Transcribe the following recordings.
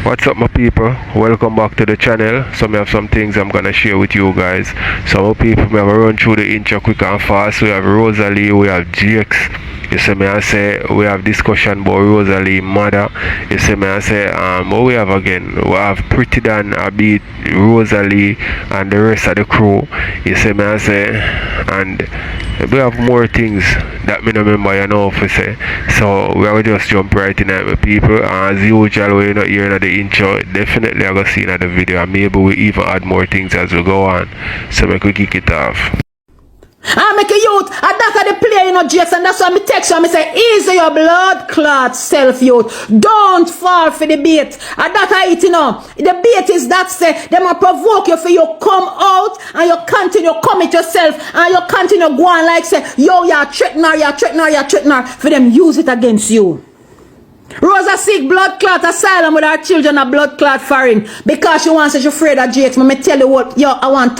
What's up my people, welcome back to the channel. So I have some things I'm gonna share with you guys. So my people, we have a run through the intro quick and fast. We have Rosealee, we have GX. You see me I say we have discussion about Rosealee mother. You see me I say what we have again, we have Pretti Dan, a beat Rosealee and the rest of the crew. You see me I say, and we have more things that me no remember, you know, if we say. So we are just jump right in at my people. As usual, when you're not hearing the intro, definitely I go see in the video, and maybe we even add more things as we go on. So we could kick it off. I make a youth, I that's how they play, you know, GX, and that's why I text you, I say, easy your blood clot self, youth. Don't fall for the bait. And that's how it, you know, the bait is that say, they might provoke you for you come out, and you continue commit yourself, and you continue go on like say, yo, you're threatener, for them use it against you. Rosa seek blood clot asylum with her children a blood clot foreign because she wants to she afraid of GX. Me tell you what, yo, I want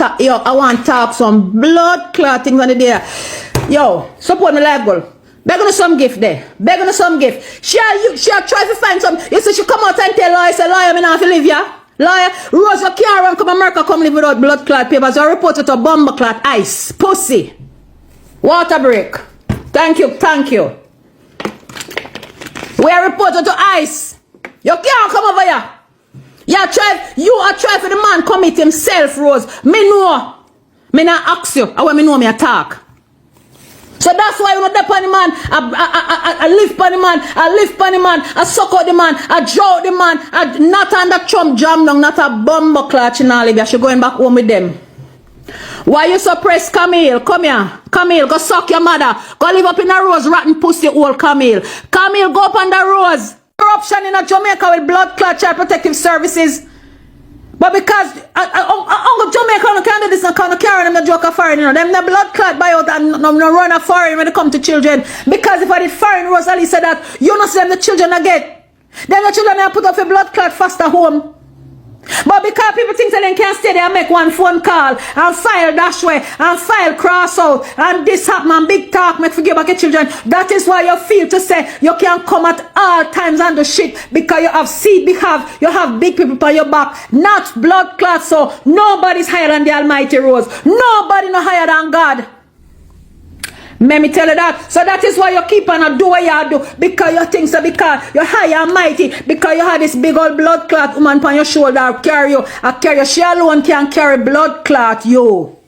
talk some blood clot things on the day. Yo, support me live goal. Begging some gift there. Begging some gift. She'll try to find some. You see, she come out and tell lawyer, say, lawyer, me not to live here. Lawyer, Rose, you can't run come America, come live without blood clot papers. I report it to bomber clot ice. Pussy. Water break. Thank you. We are reported to ICE. You can't come over here. You are trying for the man commit himself, Rose. Me know. Me not ask you. I want me know me attack. So that's why you know that the man. I live for the man. I suck out the man. I draw the man. I not under Trump jam down. Not a bomber clutch in Libya. She going back home with them. Why you suppress Camille? Come here. Camille, go suck your mother. Go live up in a Rose, rotten pussy old Camille. Camille, go up on the Rose. Corruption in a Jamaica with blood clot child protective services. But because Uncle Jamaica can't do this and can't carry them the joke of foreign, you know. Them the blood clot buy out and no run a foreign when it come to children. Because if I did foreign, Rosealee said that you know see them the children again. Then the children are put up a blood clot faster home. But because people think that they can't stay there and make one phone call and file dash way and file cross out and this happen and big talk make forget about your children, that is why you feel to say you can't come at all times and do shit because you have seed, you have big people on your back, not blood clots. So nobody's higher than the Almighty Rose. Nobody no higher than God. Let me tell you that. So that is why you keep on do what you do. Because you think so, because you're high and mighty. Because you have this big old blood clot woman on your shoulder. Carry you. She alone can carry blood clot you.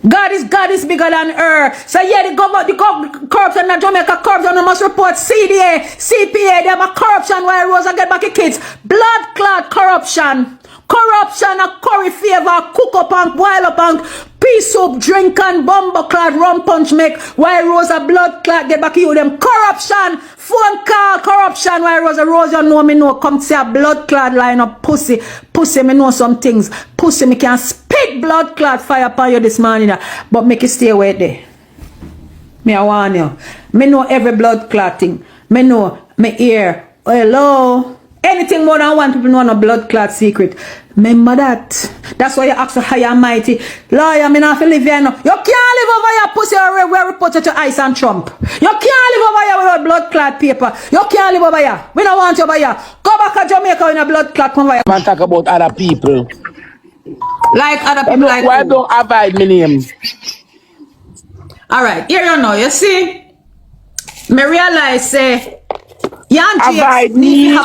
God is bigger than her. So yeah, the corruption in Jamaica, corruption must report CDA, CPA, them a corruption while Rosa get back the kids. Blood clot corruption. Corruption, a curry favor, cook up and boil up and pea soup, drink and bomber clad, rum punch make, while Rosa blood clot get back you them. Corruption, phone call, corruption, while Rose, you know me know, come say a blood clot line up, pussy, me know some things, pussy, me can spit blood clot fire upon you this morning, but make you stay away there. Me I warn you, me know every blood clot thing, me know, me ear, hello. Anything more than one people know no blood clot secret. Remember that. That's why you ask for high and mighty. Lawyer, me not live here now. You can't live over here, pussy, where reported to ICE and Trump. You can't live over here without blood clot paper. You can't live over here. We don't want you over here. Go back to Jamaica with a blood clot come over here. Man, talk about other people. Like other people like why who? don't avoid my name? Alright, here you know, you see? Me realize say avoid me.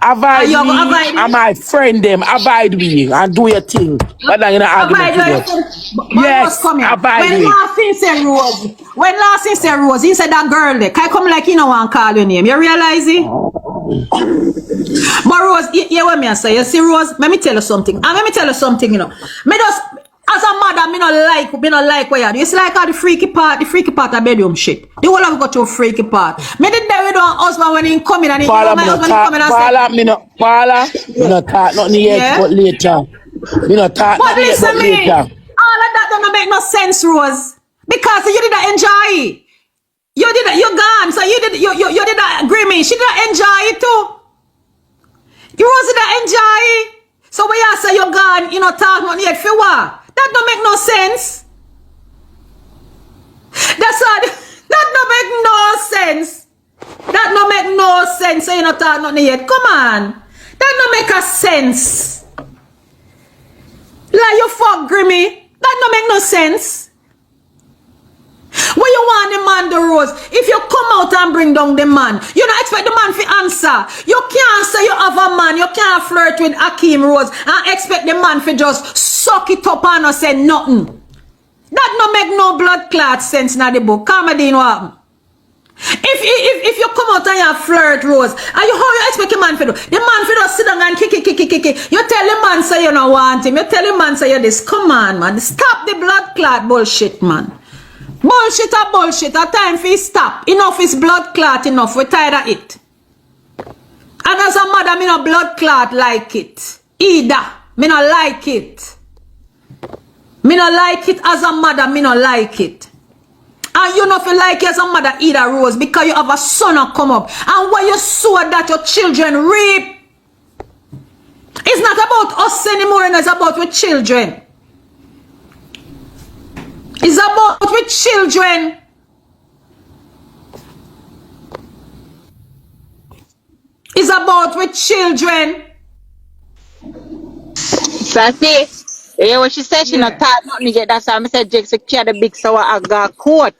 Avoid me and my friend them. Avoid me and do your thing. But then you know argument yes, avoid me. When last thing say Rose, he said that girl there. Can I come like you know one call your name? You realize it? But Rose, you what me I say? You see Rose, let me tell you something. And let me tell you something, you know. Me just as a mother, me not like what you do. It's like how the freaky part of bedroom shit. The whole of go to a freaky part. Me did that with one husband when he come in and he my husband come in and say, Paula, me not talk nothing yet, but later. Me not talk nothing yet, but later. All of that don't make no sense, Rose. Because you did not enjoy it. You did that, you gone. So you did that agree me. She did not enjoy it too. You Rose did not enjoy it. So when you say you're gone, you know, talk nothing yet for what? That don't make no sense. That's all. That don't make no sense. That no make no sense, so you not talk nothing yet. Come on. That no make a sense. Like you fuck Grimmy. That no make no sense. When you want the man the rose, if you come out and bring down the man, you don't expect the man to answer. You can't say you have a man, you can't flirt with Akeem Rose and expect the man to just suck it up and not say nothing. That no make no blood clot sense in the book. Comedy what happen? If you come out and you flirt Rose, and how you expect the man to do? The man to just sit down and kick. You tell the man say you don't want him. You tell the man say you this. Come on, man. Stop the blood clot bullshit, man. Bullshit. A time for stop. Enough is blood clot enough. We're tired of it. And as a mother, me no blood clot like it. Either. Me no like it. Me no like it as a mother. Me no like it. And you know if you like it as a mother either, Rose, because you have a son that come up. And when you sow that your children reap. It's not about us anymore, and it's about with children. It's about with children. It's about with children. Sassy, yeah, what she said she not thought nothing yet. That's why I said Jake secure the big sour I got court.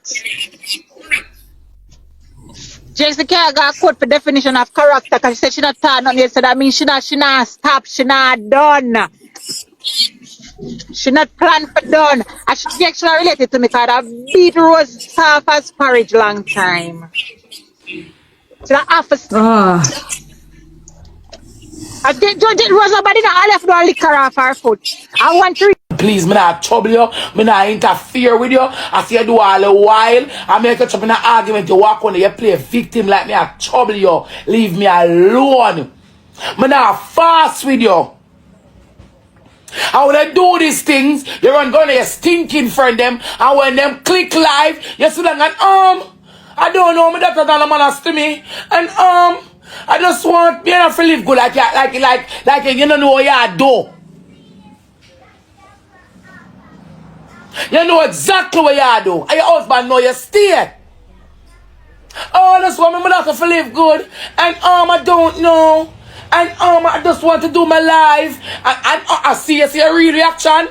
Jake secure I got court for definition of character because she said she not thought nothing yet. So that means she not stop, she not done. She not plan for done. And she actually related to me because I beat Rose soft as porridge long time. So that half a I did Rose nobody not all left no liquor off her foot. I want to Please, me not trouble you. Me not interfere with you. I see you do all the while. I make a trouble in an argument. You walk on, you play victim like me. I trouble you. Leave me alone. Me not fast with you. And when I do these things, you run down to your stinking friend them. And when them click live, you sit down and I don't know me that the man has to me. And I just want me to live good like you don't know what you do. You know exactly what you do. And your husband know you stay. Oh, that's why my daughter to live good. And I don't know. And I just want to do my life. And I see a real reaction.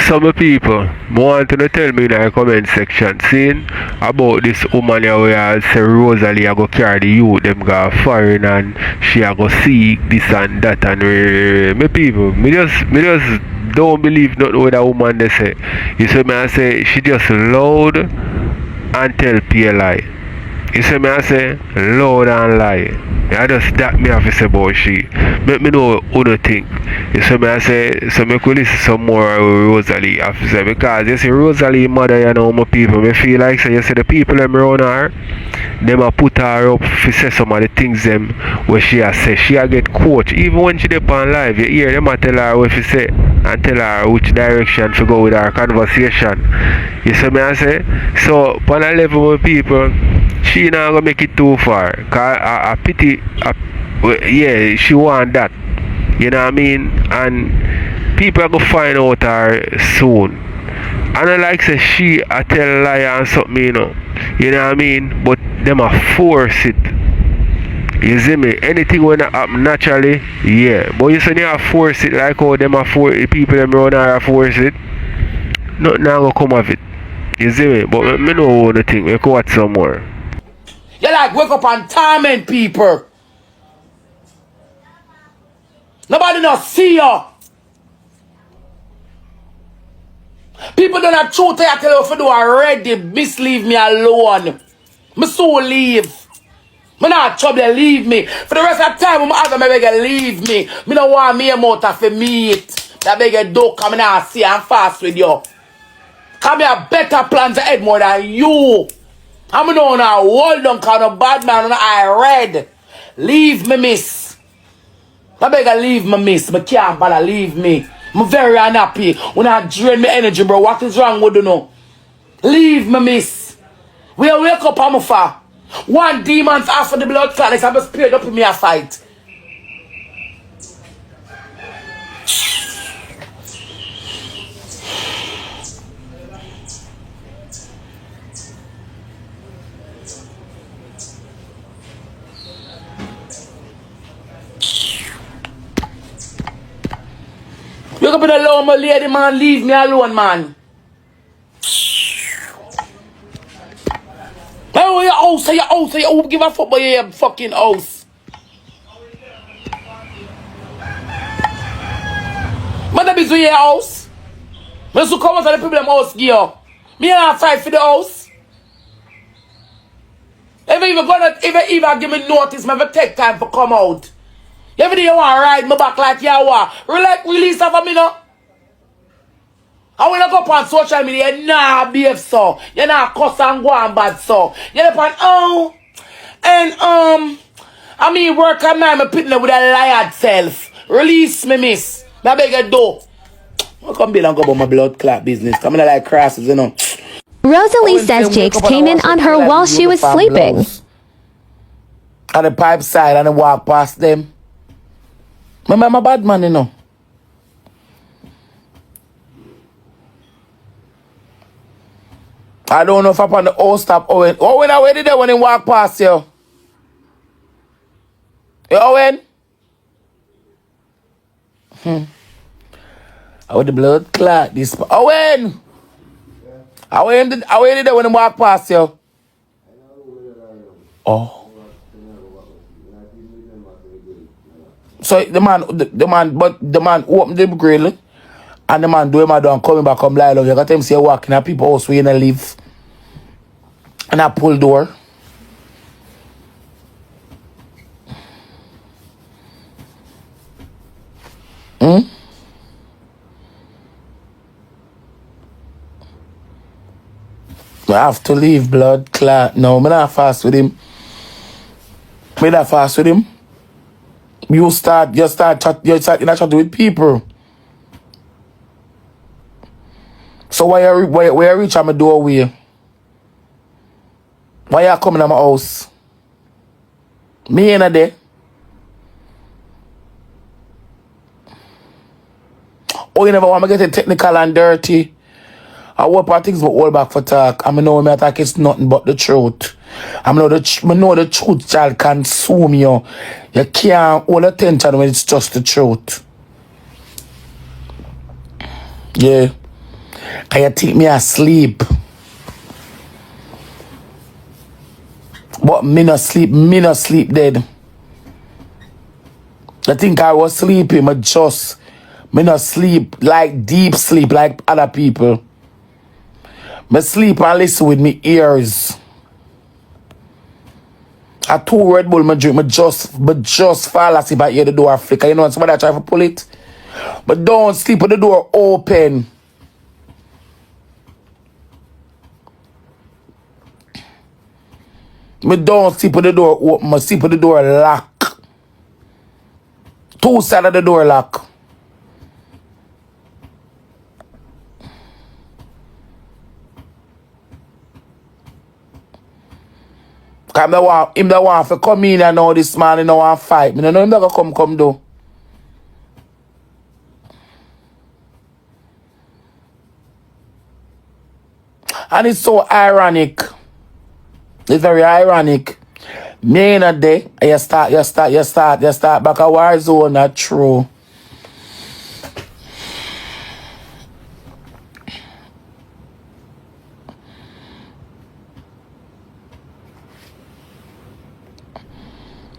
Some people want to tell me in the comment section saying about this woman here where say Rosealee I go carry the youth, them go foreign and she a go seek this and that and me people, me just don't believe nothing what that woman they say. You see me I say she just loud and tell PLI. You see me I say loud and lie. I just that me have to say about she. Make me know who do think. You see me I say so me could listen some more of Rosealee have to say because you see Rosealee mother you know my people. Me feel like say you see the people them around her, them a put her up to say some of the things them where she a say. She a get coach. Even when she dey on live, you hear them a tell her what she say and tell her which direction to go with her conversation. You see me I say? So on a level with people she not gonna make it too far. Cause I pity yeah, she want that. You know what I mean? And people are gonna find out her soon. And I like say she I tell lie and something, you know. You know what I mean? But them a force it. You see me? Anything when it happen naturally, yeah. But you say they a force it like how them a force it, people them around her a force it. Nothing gonna come of it. You see me? But me know what the thing, we go watch some more. You like wake up and torment people. Nobody not see you. People don't have truth I tell you if you do already. Miss leave me alone. Me so leave. Me not trouble leave me. For the rest of the time, my husband beg leave me. Me don't want me a motor for meet. That beg do come in and see and fast with you. Come here better plans ahead more than you. I'm not now hold on cause no bad man and I read. Leave me, miss. I beg leave me, miss. Me can't bother leave me. I'm very unhappy. When I drain my energy, bro. What is wrong with you now? Leave me, miss. We wake up on my far. One demons after the blood clot. I'm just paired up in me a fight. Look up in the alone, my lady, man. Leave me alone, man. Oh, your house, give a fuck about your fucking house. Mother be to your house. Me to come out of the problem house, girl. Me and I fight for the house. If you even give me notice, me have take time for come out. Every day you want to ride me back like you want. Release that for me now. I will not go up on social media. Nah, behave so. You not cuss and go on bad so. You up on I mean work on my pitting with a liar self. Release me, miss. I beg you do. I come be and go about my blood clot business. Come in like crosses, you know. Rosalie says Jakes came in on her while she was sleeping. At the pipe side and I walk past them. I'm a bad man, you know. I don't know if I'm on the old stop Owen. Owen, I waited there when he walk past you. Hey, Owen? I want the blood clot this. Owen! I waited there when he walk past you. Oh. So the man opened the grill and the man do him a down coming back come lie low. You got him say walking at people house where you live. And I pull door. I have to leave blood clot. No, me not fast with him. Me not fast with him. You start chat with people. So why you reach at my doorway? Why you coming to my house? Me ain't a there. Oh, you never want me to get technical and dirty. I hope I things but hold back for talk. I know me attack it's nothing but the truth. I know the truth shall consume you. You can't hold attention when it's just the truth. Yeah. Can you take me asleep? But me not sleep dead. I think I was sleeping, me not sleep like deep sleep like other people. Me sleep and listen with me ears. A 2 Red Bull me drink, me just fall asleep I hear the door flicker. You know when somebody try to pull it? But don't sleep with the door open. Me don't sleep with the door open, me sleep with the door locked. 2 sides of the door locked. Him that want to come in and know this man, he don't want to fight. Me don't know him that come do. And it's so ironic. It's very ironic. Me in a day, you start back a war zone, not true.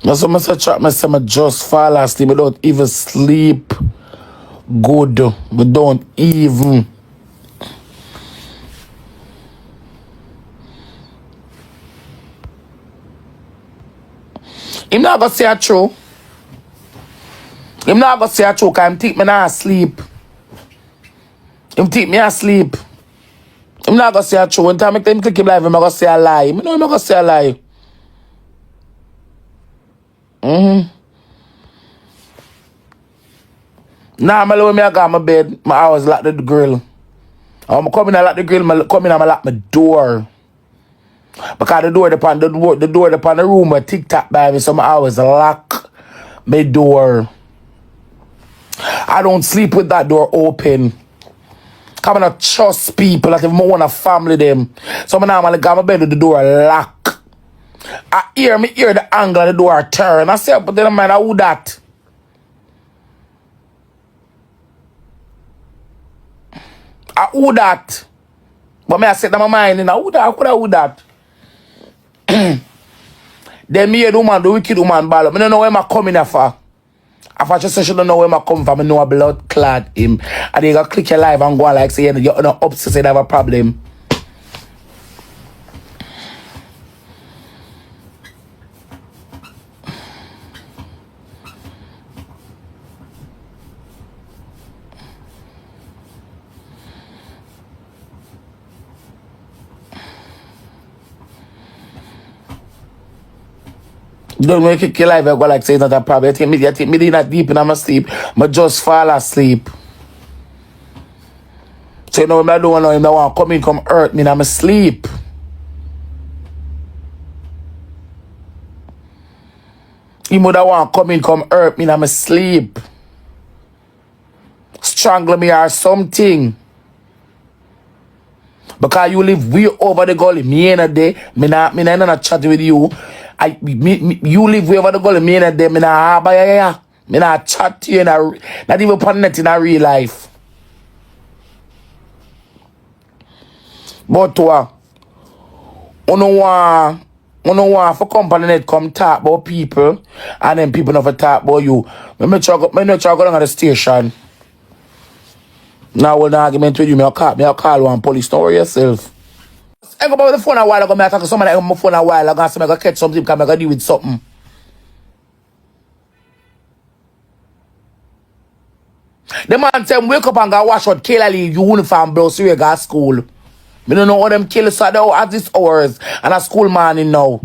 That's what I say, I just fall asleep. I don't even sleep good. I don't even. Him not gonna say a true. Him not gonna say a true because him think me not asleep. Him think me asleep. Him not gonna say a true. When time I click him live, him not gonna say a lie. I know him not gonna say a lie. Normally when I got my bed, I always lock the grill. I'm coming and lock the grill, I come in and I lock my door. Because the door upon the room where TikTok by me, so I always lock my door. I don't sleep with that door open. Come on, I trust people that if I want to family them. So I normally got my bed with the door locked. I hear the angle of the door turn. I say, but then I mind who that. Who that? But me I set my mind in who that? Then me the woman, the wicked woman ball up. I don't know where I come in for. If I just say she don't know where I come from, I know a blood clad him. And they got click your live and go on like say you're not upset, you have a problem. Don't make it kill life, I go like say it's not a problem. You take me not deep in my sleep. I just fall asleep. So you know what I don't want to come in, come hurt me in my sleep. You would want to come in, come hurt me in my sleep. Strangle me or something. Because you live way over the gully. Me in a day, me not chat with you. You live way over the gully. Me in a day, me not chat to you not even put it in a real life. But uno want for company net come talk about people and then people never talk about you. Me not try go down at the station. Now we'll argument with you. Me call one police. Don't worry yourself. I go by the phone a while ago. I talk to somebody on my phone a while ago. So I go catch something because I go deal with something. The man say wake up and go wash out Kayla uniform blouse so you go to school. Me don't know what them kill so they at this hours and a school morning now.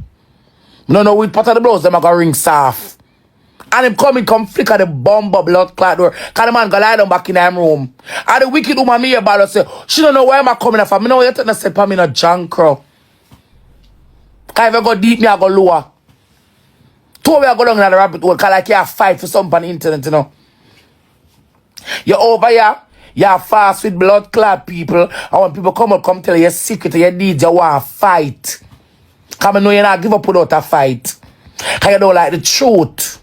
Me don't know which part of the blouse them a go ring soft. And him come flicker the bomb blood clot door. Cause the man go lie down back in him room. And the wicked woman me about say, she don't know where am I coming from. Me know you think I said for me in a junk crow. Cause if I go deep, me I go lower. Two way I go down in the rabbit hole. Cause like you have fight for something on the internet, you know. You're over here. You're fast with blood clot people. And when people come tell you your secret and your deeds, you want to fight. Cause I know you're not give up without a fight. Cause you don't like the truth.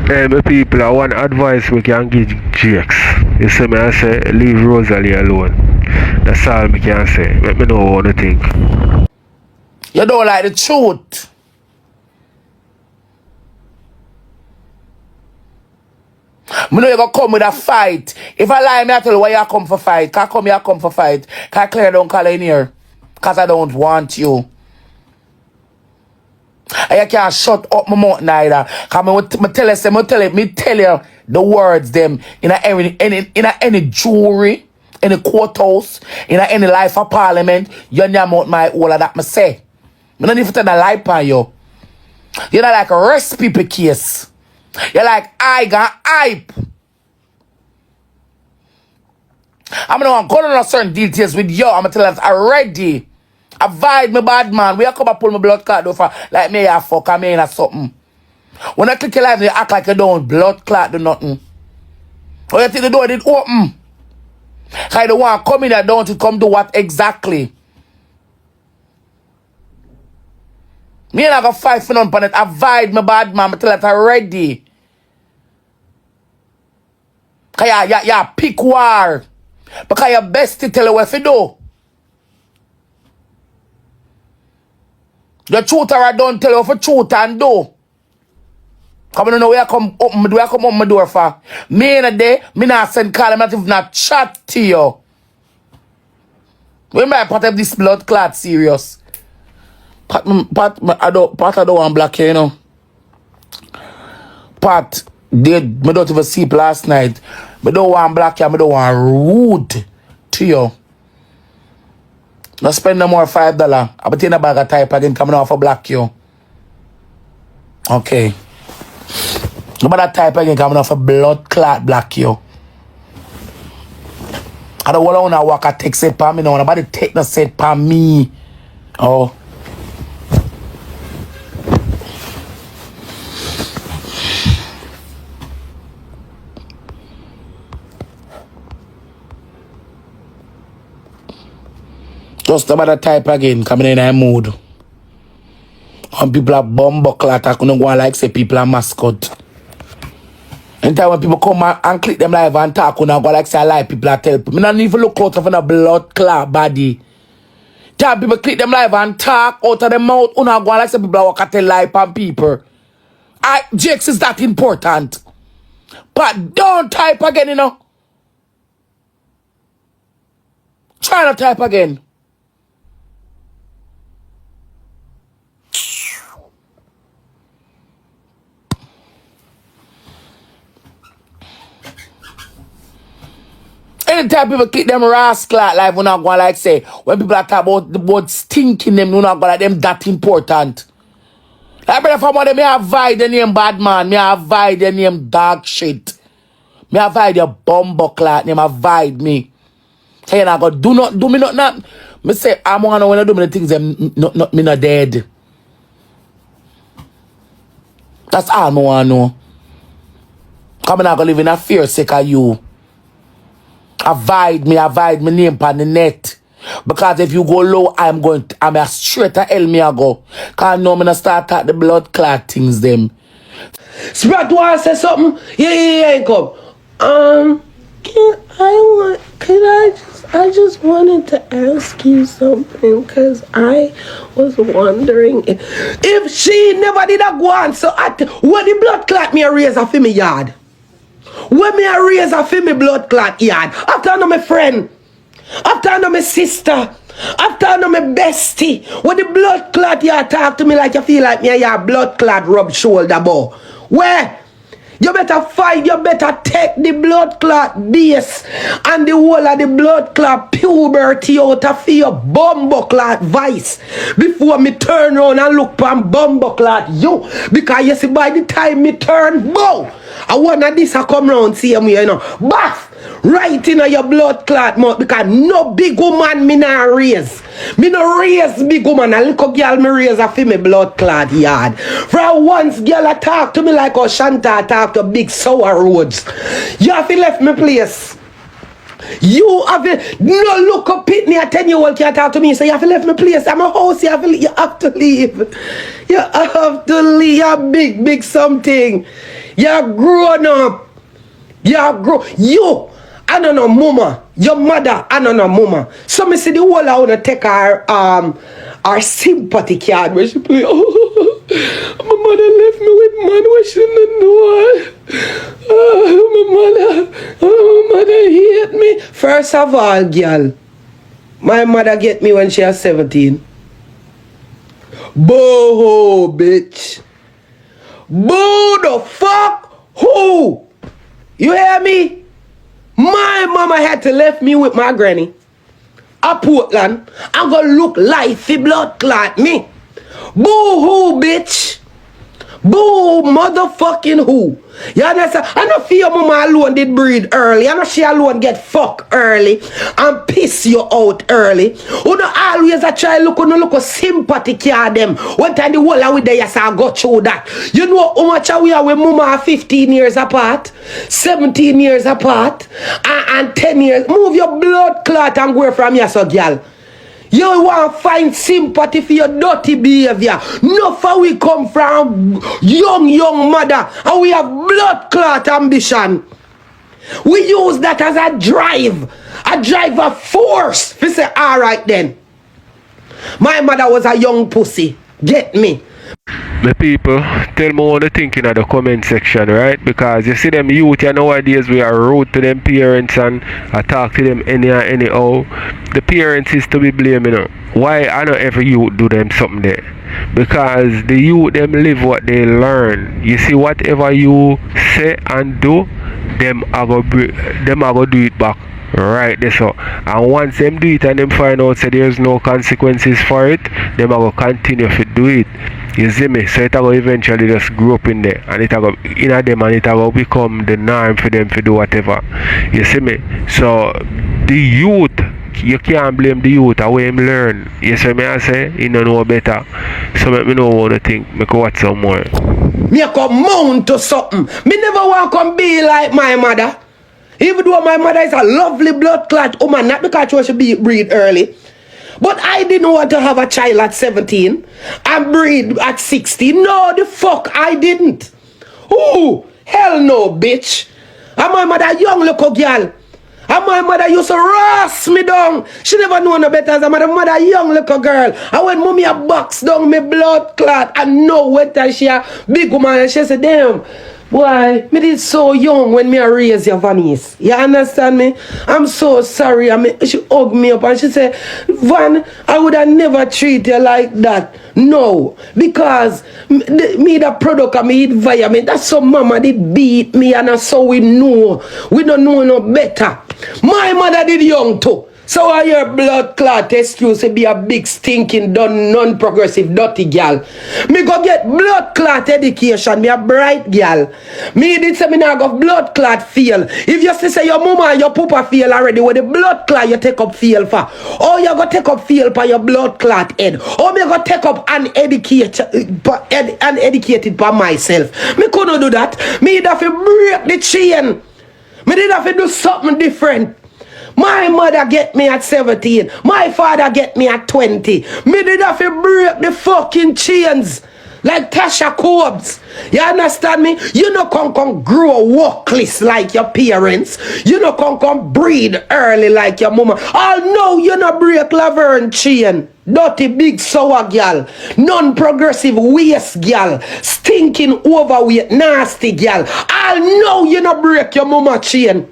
Hey, my people, I want advice we can give GX. You see me, I say, leave Rosealee alone. That's all me can say. Let me know what you think. You don't like the truth. Me know you gonna come with a fight. If I lie, me I tell you why you come for fight. Cause come here, come for fight. Cause Claire don't call in here. Cause I don't want you. And you can't shut up my mouth neither. Cause me tell you the words them in any jury, any courthouse, in any life of parliament, you name out my all of that me say. Me don't even tell a lie on you. You're not like a rest people case. You're like I got hype. I'm gonna go on certain details with you. I'm gonna tell us already. Avoid me bad man. We are come and pull my blood clot over like me a fuck I mean or something. When I click your live, you act like you don't blood clot do nothing. Or you think the door did open. I don't want to come in there don't to come do what exactly. Me and I got fight for none on it. Avoid me bad man. I tell it already. Cause you pick war. Because your best to tell you what to do. The truth I don't tell you for truth and do. Come on, know where I come open my door for. Me in a day, me not send call, I'm not even not chat to you. When I part of this blood clot serious. I don't want black you know. Pat did me don't even sleep last night. I don't want black you, I don't want rude to you. Now spend no more $5. I'll be taking a bag of type again coming off for black you. Okay. No matter type again coming off a blood clot black you. I don't want to walk a take set for me now. Nobody take the set for me. Oh. Just about the type again, coming in a mood. And people are bumbuckle attack, no go like say people are mascot. Anytime when people come and click them live and talk, when I go like say I like people, I tell people, I don't even look out of a blood clot body. Time people click them live and talk out of their mouth, when I go like say people walk at the life on people. Jakes is that important. But don't type again, you know. Try not to type again. Anytime people click them rascal live, when I go like say, when people are talking about the word stinking them, when I go like them that important. Like brother from one of them, me avoid the name bad man, me avoid the name dog shit. Me avoid your bumbo clat name, avoid me. Say I go do me not. Me say I'm gonna when I do me the things them not me not dead. That's all me wanna know. Come on, I go live in a fear sick of you. Avoid me name on the net. Because if you go low, I'm a straight to hell me I go. Cause now I'm gonna start at the blood clot things them. Sprat wanna say something? Yeah, come. I just wanted to ask you something because I was wondering if she never did a go on. So when the blood clot me a raise off in me yard. When me a raise off in me blood clot yard. After I know my friend. After I know my sister. After I know my bestie. When the blood clot you talk to me like you feel like me and your blood clot rub shoulder bow. Where? You better fight, you better take the blood clot base and the whole of the blood clot puberty out of your bumbo clot vice before me turn around and look pan bumbo clot you. Because you see by the time me turn bow, I want this to come round see me, you know. Bath! Right in your blood clot mouth because no big woman me not raise. Me no raise big woman. A little girl me raise a me blood clot yard. For once girl talk to me like how Shanta talk to big sour roads. You have to left me place. You have to no look up Pitney a 10-year-old can't talk to me. So you have to left me place. I'm a house. You have to leave. You have to leave. You're big something. You're grown up. You. I don't know, mama. Your mother, I don't know, mama. So me see the whole I wanna take our sympathy card where she play. Oh, my mother left me with man where she didn't know. My mother hate me. First of all, girl, my mother get me when she was 17. Boo, bitch. Boo the fuck who? You hear me? My mama had to left me with my granny at Portland. I'm gonna look like the blood clot me. Boo-hoo, bitch. Boo, motherfucking who. You understand? I know for your mama alone did breed early. I know she alone get fucked early and piss you out early. You know always I try look a sympathy care them. One time the whole with there, yes, I got through that. You know how much we are with mama are 15 years apart, 17 years apart, and 10 years. Move your blood clot and go from here, so girl. You want to find sympathy for your dirty behavior. Not for we come from young mother and we have blood clot ambition. We use that as a drive of force. We say, all right then. My mother was a young pussy. Get me. The people, tell me what you think in the comment section, right? Because you see them youth nowadays, we are rude to them parents and I talk to them anyhow. The parents is to be blamed, you know. Why I know every youth do them something there? Because the youth them live what they learn. You see, whatever you say and do, them are go do it back. Right there, so and once them do it and them find out say there's no consequences for it, them are gonna continue to do it. You see me? So it will eventually just grow up in there and it will go in them and it will become the norm for them to do whatever. You see me? So the youth, you can't blame the youth away him learn. You see me I say? He don't know better. So let me know what you think. Make watch some more. Me come mount to something. Me never want to come be like my mother. Even though my mother is a lovely blood clot woman, not because she should breed early. But I didn't want to have a child at 17 and breed at 16. No, the fuck I didn't. Ooh, Hell no, bitch. And my mother young little girl. And my mother used to roast me down. She never knew no better as a mother young little girl. And when mommy a box down me blood clot, I know when she a big woman and she said, damn, boy, me did so young when me a raise your Vanice. You understand me? I'm so sorry. I mean, she hugged me up and she said, Van, I would have never treated you like that. No, because me the product of me environment, that's how mama did beat me and that's how we know. We don't know no better. My mother did young too. So I hear blood clot excuse to be a big stinking non-progressive dirty gal. Me go get blood clot education, me a bright gal. Me did say me now go blood clot feel. If you say your mama and your papa feel already, with the blood clot you take up feel for. Or you go take up feel for your blood clot head. Or me go take up uneducated by myself. Me couldn't do that. Me did have to break the chain. Me did have to do something different. My mother get me at 17. My father get me at 20. Me did have to break the fucking chains. Like Tasha Cobbs. You understand me? You no come grow workless like your parents. You no come breed early like your mama. Oh no, you no break Laverne chain. Dirty big sour gal. Non-progressive waist gal. Stinking overweight nasty gal. Oh no, you no break your mama chain.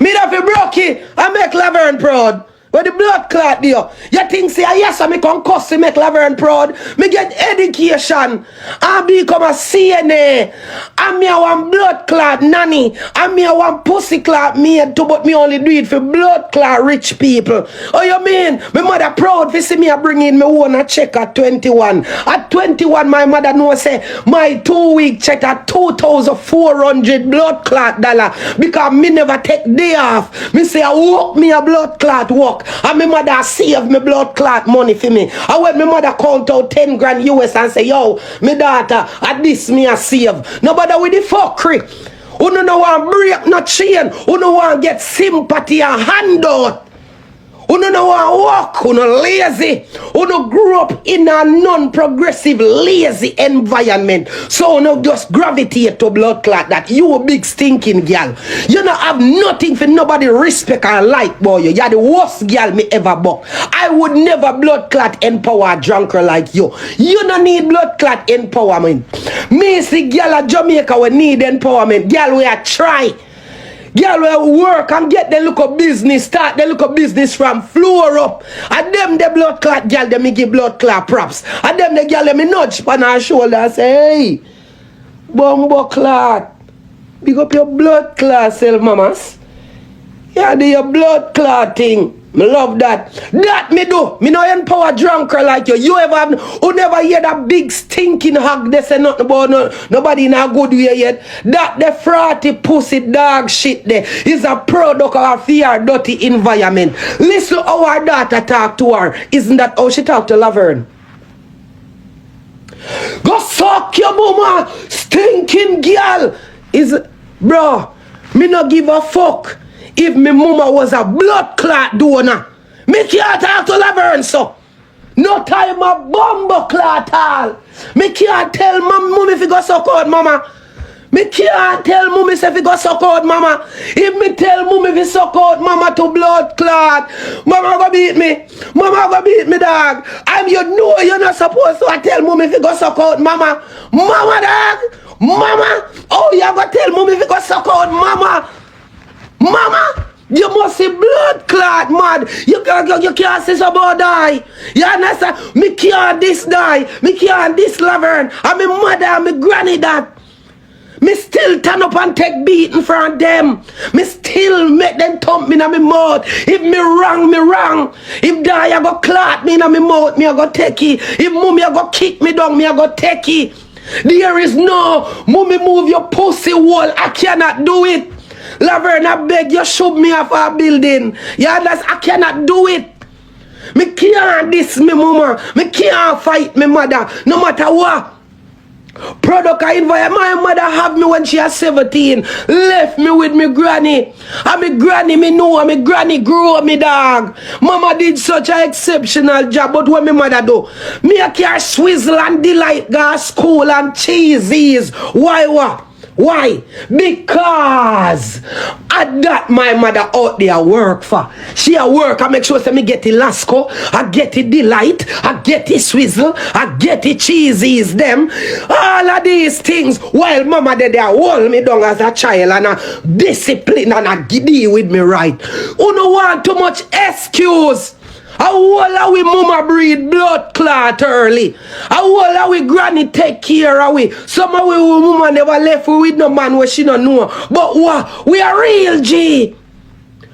Me have to broke it and make Laverne proud. But the blood clot there. You think say yes, I me can cuss to make Laverne proud. Me get education and become a CNA. And me a want blood clot nanny. And me a want pussy clot maid too, but me only do it for blood clot rich people. Oh you mean? My mother proud for see me a bring in me own a check at 21. At 21 my mother know say my 2-week check at $2,400 blood clot dollar. Because me never take day off. Me say I walk me a blood clot walk. And my mother save me blood clot money for me. And when my mother count out 10 grand US and say, yo, my daughter, at this me a save. Nobody with the fuckery. Who no want break no chain. Who no want get sympathy and handout. Who no want walk. Who no lazy. Who no grew up in a non-progressive lazy environment. So no just gravitate to blood clot that you a big stinking girl. You no have nothing for nobody respect and like boy. You're the worst girl me ever bought. I would never blood clot empower a drunker like you. You no need blood clot empowerment. Me see girl at Jamaica we need empowerment. Girl we a try. Girl will work and get the look of business, start the look of business from floor up. And them the blood clot girl, them me give blood clot props. And them the girl, them me nudge on her shoulder and say, hey, bumbo clot, big up your blood clot self, mamas. Yeah, do your blood clot thing. Me love that. That me do. Me no empower drunker like you. You ever have, who never hear that big stinking hug they say nothing about nobody in a good way yet. That the frothy pussy dog shit there is a product of a fear dirty environment. Listen how our daughter talk to her. Isn't that how she talk to Laverne? Go suck your mama, stinking girl. Is bro, me no give a fuck. If my mama was a blood clot donor, me can't talk to Laverne so. No time a bumbo clot all. Me can't tell mommy if you go suck out mama. Me can't tell mommy if you go suck out mama. If me tell mommy if you suck out mama to blood clot, mama go beat me. Mama go beat me dog. You know you're not supposed to tell mommy if you go suck out mama. Mama dog. Mama. Oh you go tell mommy if you go suck out mama. Mama, you must see blood clot, mad. You can't say about die. You understand? Me can't this die. Me can't this Laverne. And my mother and my granny that. Me still turn up and take beating from them. Me still make them thump me in my mouth. If me wrong. If die, I go clot me in my mouth, me I go take it. If mommy I go kick me down, me I go take it. There is no, mommy move your pussy wall. I cannot do it. Laverne, I beg you, shove me off our building. Yeah, I cannot do it. Me can't diss me mama. Me can't fight me mother. No matter what. Product I invite. My mother have me when she was 17. Left me with me granny. And me granny, me know. And me granny grew up me dog. Mama did such an exceptional job. But what me mother do? Me a care swizzle and delight. Go school and cheesies. Why what? Why? Because at that my mother out there work for. She a work, I make sure say me get the Lasco, I get the Delight, I get the Swizzle, I get the cheesies, them. All of these things while mama they hold me down as a child and a discipline and a deal with me right. Who no want too much excuse? How all we mama breed blood clot early? How all we granny take care of we? Some of we mama never left with no man where she don't know. But what? We are real G.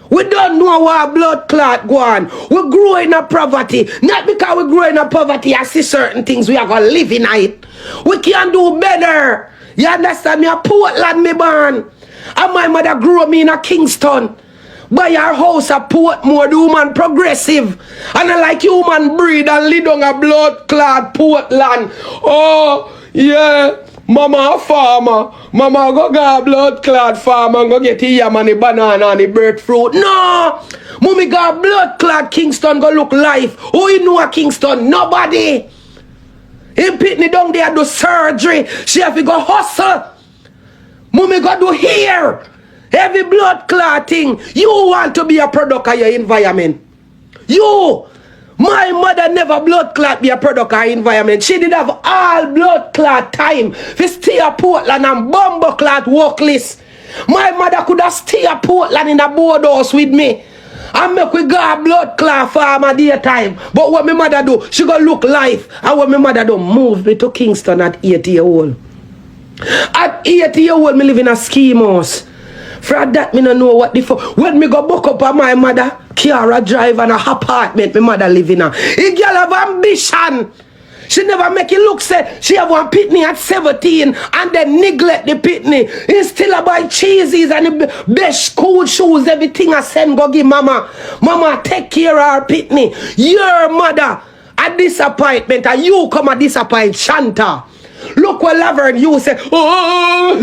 We don't know what blood clot go on. We grow in a poverty. Not because we grow in a poverty and see certain things we are going to live in it. We can do better. You understand me? A Portland me born. And my mother grew me in a Kingston. Buy our house a Portmore, the woman progressive. And I like human breed and lead on a blood clot Portland. Oh, yeah. Mama a farmer. Mama go get a blood clot farmer and go get the yam and the banana and the breadfruit. No! Mommy got blood clot Kingston go look life. Who you know a Kingston? Nobody. Him pitney down there do surgery. She have to go hustle. Mommy go do hair. Heavy blood clotting. You want to be a product of your environment. You. My mother never blood clot be a product of her environment. She did have all blood clot time. To stay at Portland and bumbo clot workless. My mother could have stay at Portland in a boardhouse with me. And make we go a blood clot farm a daytime. But what my mother do, she go look life. And what my mother do, move me to Kingston at 80 years old. At 80 years old, me live in a scheme house. For that, me no know what the fuck. When me go book up on my mother, Kiara drive and a apartment my mother live in. A girl have ambition. She never make it look say she have one pitney at 17 and then neglect the pitney. He still a buy cheeses and the best school shoes, everything I send go give mama. Mama take care of her pitney. Your mother a disappointment and you come a disappoint Shanta. Look what Laverne you say, my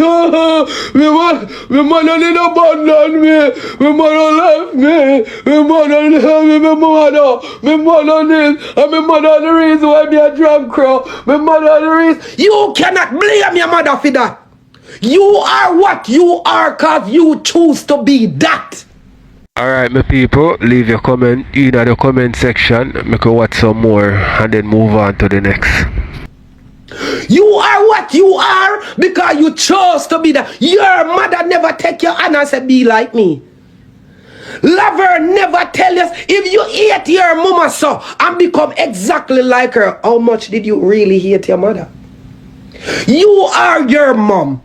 mother did abandon me, my mother left me, my mother left me, my mother this, and my mother the reason why me a drunk crow, my mother the reason. You cannot blame your mother for that. You are what you are because you choose to be that. Alright my people, leave your comment in the comment section, make you watch some more and then move on to the next. You are what you are because you chose to be that. Your mother never take your hand and say be like me. Lover never tell us if you hate your mama so and become exactly like her. How much did you really hate your mother? You are your mom.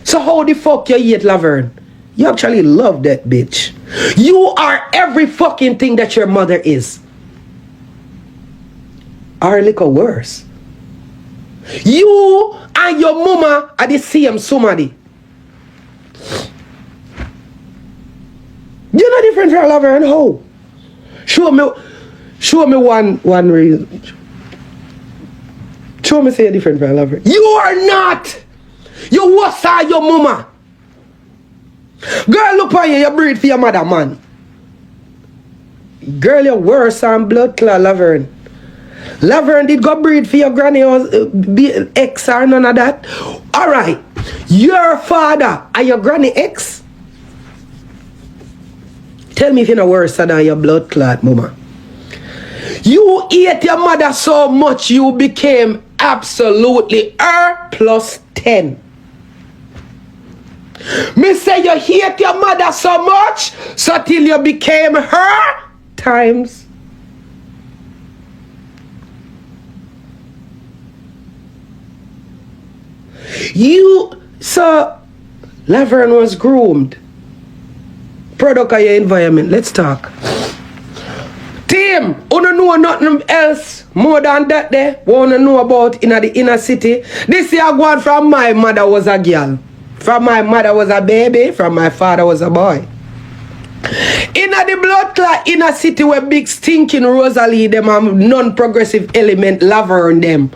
So how the fuck you hate Laverne? You actually love that bitch. You are every fucking thing that your mother is. Or a little worse. You and your mama are the same somebody. You're not different from Laverne. How? Show me one reason. Show me say you're different from Laverne. You are not. You worse than your mama. Girl, look on you. You breed for your mother, man. Girl, you're worse than blood clot Laverne. Laverne did go breed for your granny or ex or none of that. Alright. Your father and your granny ex. Tell me if you're not worse than your blood clot mama. You ate your mother so much you became absolutely her plus 10. Me say you hate your mother so much so till you became her times. So Laverne was groomed. Product of your environment. Let's talk. Team, you don't know nothing else more than that there. Wanna know about in the inner city. This year going from my mother was a girl. From my mother was a baby. From my father was a boy. In the blood clot inner city where big stinking Rosealee them have non-progressive element Laverne them.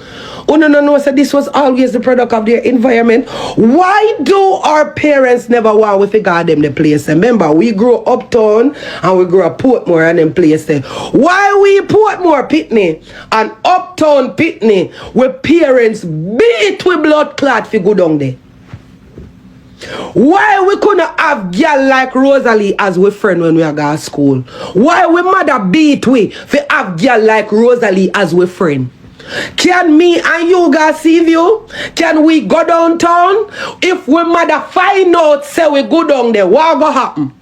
Oh no no so this was always the product of their environment. Why do our parents never want we figure them the place? Remember we grew uptown and we grew up Portmore and them place there. Why we Portmore Pitney and uptown Pitney where parents beat with blood clot fi go down there? Why we couldn't have girl like Rosealee as we friend when we are go to school? Why we mother beat we for have girl like Rosealee as we friend? Can me and you guys see you? Can we go downtown? If we mother find out say we go down there, what go happen?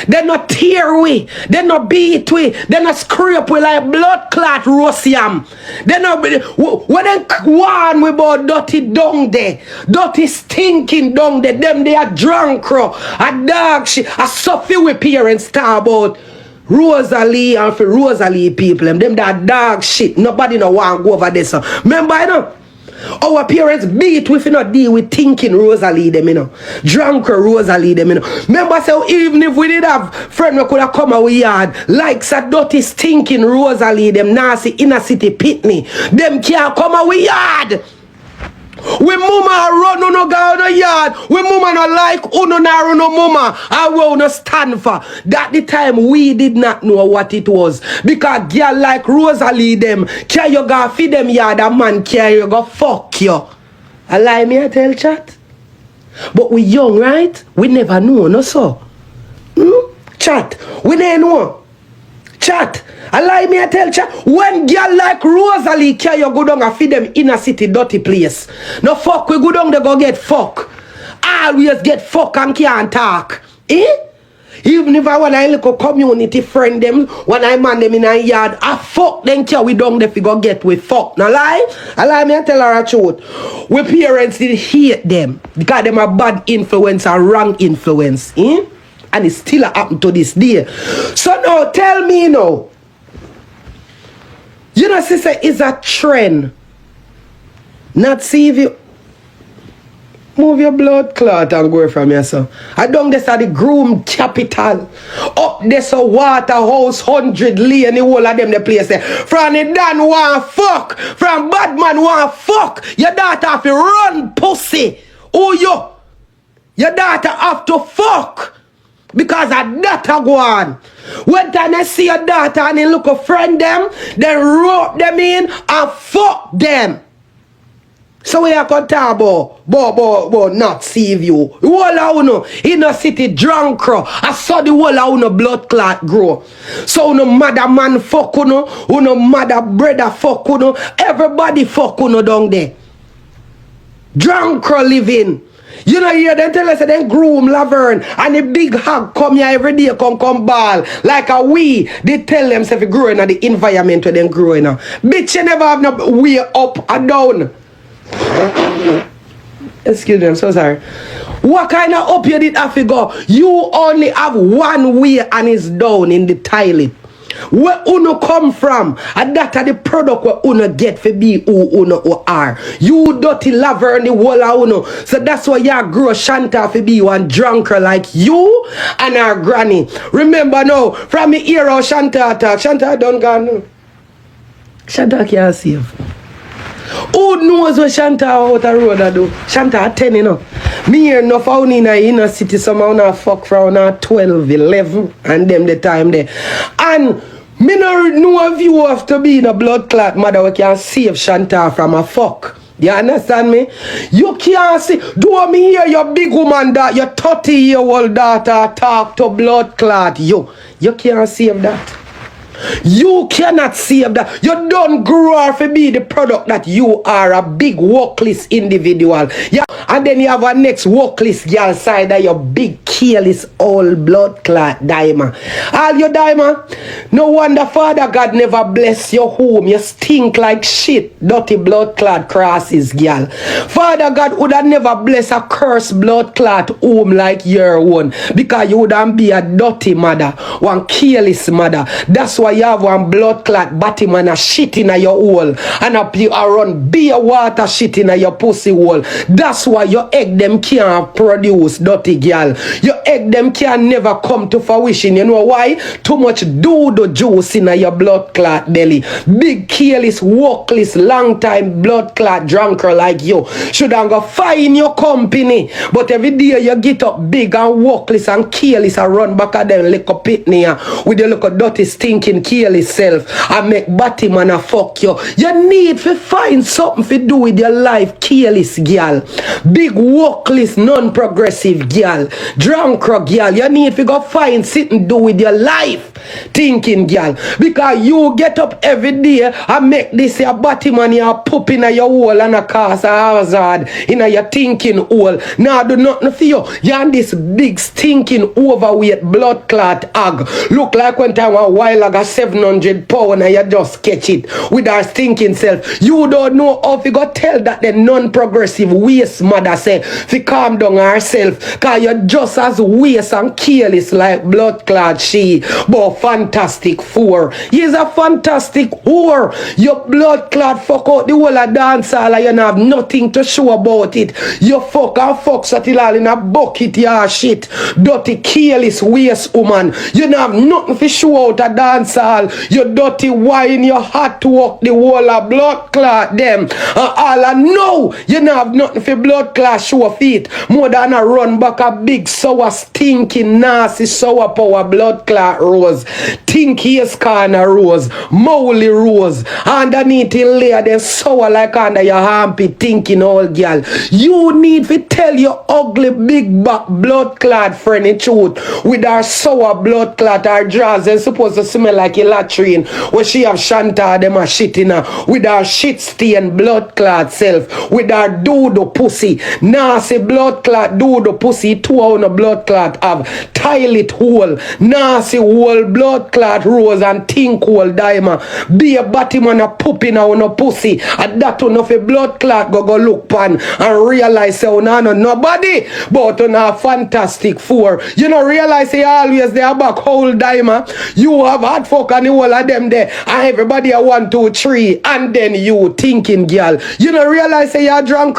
They not tear we, they not beat we, they not scrape we like blood clot roast yam. They not when they warn we about dirty dung there, dirty stinking dung there, them they are drunk crow, a dog shit, a suffer with parents talk about Rosealee and for Rosealee people, them that dog shit. Nobody no want go over this. Remember, you know, our parents beat we not deal with thinking Rosealee them, you know. Drunk Rosealee them, you know. Remember, so even if we did have friend we could have come our yard, like so dirty stinking Rosealee them nasty inner city pitney, them can't come our yard. We mama run no go in the yard. We mama no like uno na run no mama. I will not stand for. That the time we did not know what it was. Because girl like Rosealee them, can you go feed them yard a man can you go fuck you. I lie me I tell chat. But we young, right? We never know, no so. Chat. We never know. Chat. I lie me I tell chat. When girl like Rosealee can you go down and feed them inner city dirty place. No fuck we go down they go get fuck. Always get fuck and can't talk. Eh? Even if I want a little community friend them, when I man them in a yard, I fuck them care we down there fi go get with fuck. Now lie? I lie me I tell her a truth. We parents did hate them because them a bad influence and wrong influence. Eh? And it still happen to this day. So now tell me now. You know, sister, it's a trend. Not see if you move your blood clot and go from here, so. I don't this at the groom capital. Up there's a Waterhouse 100 lane, the whole of them the place there. From the Dan want fuck. From Badman want fuck. Your daughter have to run pussy. Oh yo. Your daughter have to fuck. Because a daughter go on. When time they see your daughter and they look a friend them, they rope them in and fuck them. So we are going to talk about not save you. The whole of uno in the city drunk crow. I saw the whole of uno blood clot grow. So uno mother man fuck uno mother brother fuck uno. Everybody fuck uno down there. Drunk crow living. You know, here they tell us that they groom Laverne and the big hog come here every day, come ball. Like a we, they tell them if you growing in the environment where they growing now. Bitch, you never have no way up and down. Excuse me, I'm so sorry. What kind of up you did have to go? You only have one way and it's down in the toilet. Where uno come from, and that are the product where uno get for be who uno are. You dirty lover in the whole of uno. So that's why you grow Shanta for be one drunker like you and our granny. Remember now, from the era of Shanta attack, Shanta don't gone. Shanta can't save. Who knows what Shanta out the road I do? Shanta at 10, you know. Me here enough out in the inner city, somehow now fuck from 12, 11, and them the time there. And me no know if you have to be in a blood clot mother we can save Shanta from a fuck. You understand me? You can't see. Do me hear your big woman that your 30-year-old daughter talk to blood clot you. You can't save that. You cannot save that. You don't grow up to be the product that you are, a big workless individual. Yeah, and then you have a next workless girl side that your big careless old blood clot diamond. All your diamond. No wonder Father God never bless your home. You stink like shit. Dirty blood clot crosses, girl. Father God would have never bless a cursed blood clot home like your own. Because you wouldn't be a dirty mother. One careless mother. That's why you have one blood clot body man a shit in your hole and up you run beer water shit in your pussy hole. That's why your egg them can't produce, dirty girl. Your egg them can never come to fruition. You know why? Too much doodoo juice in your blood clot belly. Big careless, workless, long time blood clot drunker like you should have go find your company. But every day you get up big and workless and careless and run back at them little pitney with your little dirty stinking thinking careless self and make batty man a fuck you. You need to find something to do with your life, careless girl. Big workless, non-progressive girl. Drunk girl. You need to go find something to do with your life, thinking girl. Because you get up every day and make this your batty man you poop in your hole and a cause a hazard in your thinking hole. Now do nothing for you. You and this big stinking overweight blood clot hog. Look like when time a while ago 700 pounds and you just catch it with our stinking self. You don't know how to go tell that the non-progressive waste mother say to calm down herself. Cause you're just as waste and careless like blood clot she. But fantastic four. He's a fantastic whore. Your blood clot fuck out the whole of dance hall and you have nothing to show about it. You fuck and fuck so till all in a bucket ya shit. Dirty careless waste woman. You don't have nothing to show out a dance hall. You dirty wine, you hot to walk the whole of blood clot them. And all I know, you don't have nothing for blood clot show feet. More than a run back a big sour stinking nasty sour power blood clot rose. Tinkiest corner rose. Molly rose. Underneath it layer them sour like under your armpit thinking old girl. You need to tell your ugly big back blood clot friend the truth. With her sour blood clot, her drawers and supposed to smell like a latrine. When she have Shanta them a shit in her. With her shit stain blood clot self. With her doodoo pussy. Nasty blood clot doodoo pussy. 2 on a blood clot have. Toilet hole. Nasty hole blood clot rose and think hole diamond. Be a batty man a poop in on a pussy. And that one of a blood clot go look pan and realize say no nobody but on a fantastic four. You know realize say always they are back whole diamond. You have hard fuck and the whole of them there and everybody a 1, 2, 3 and then you thinking girl. You know realize say you're drunk.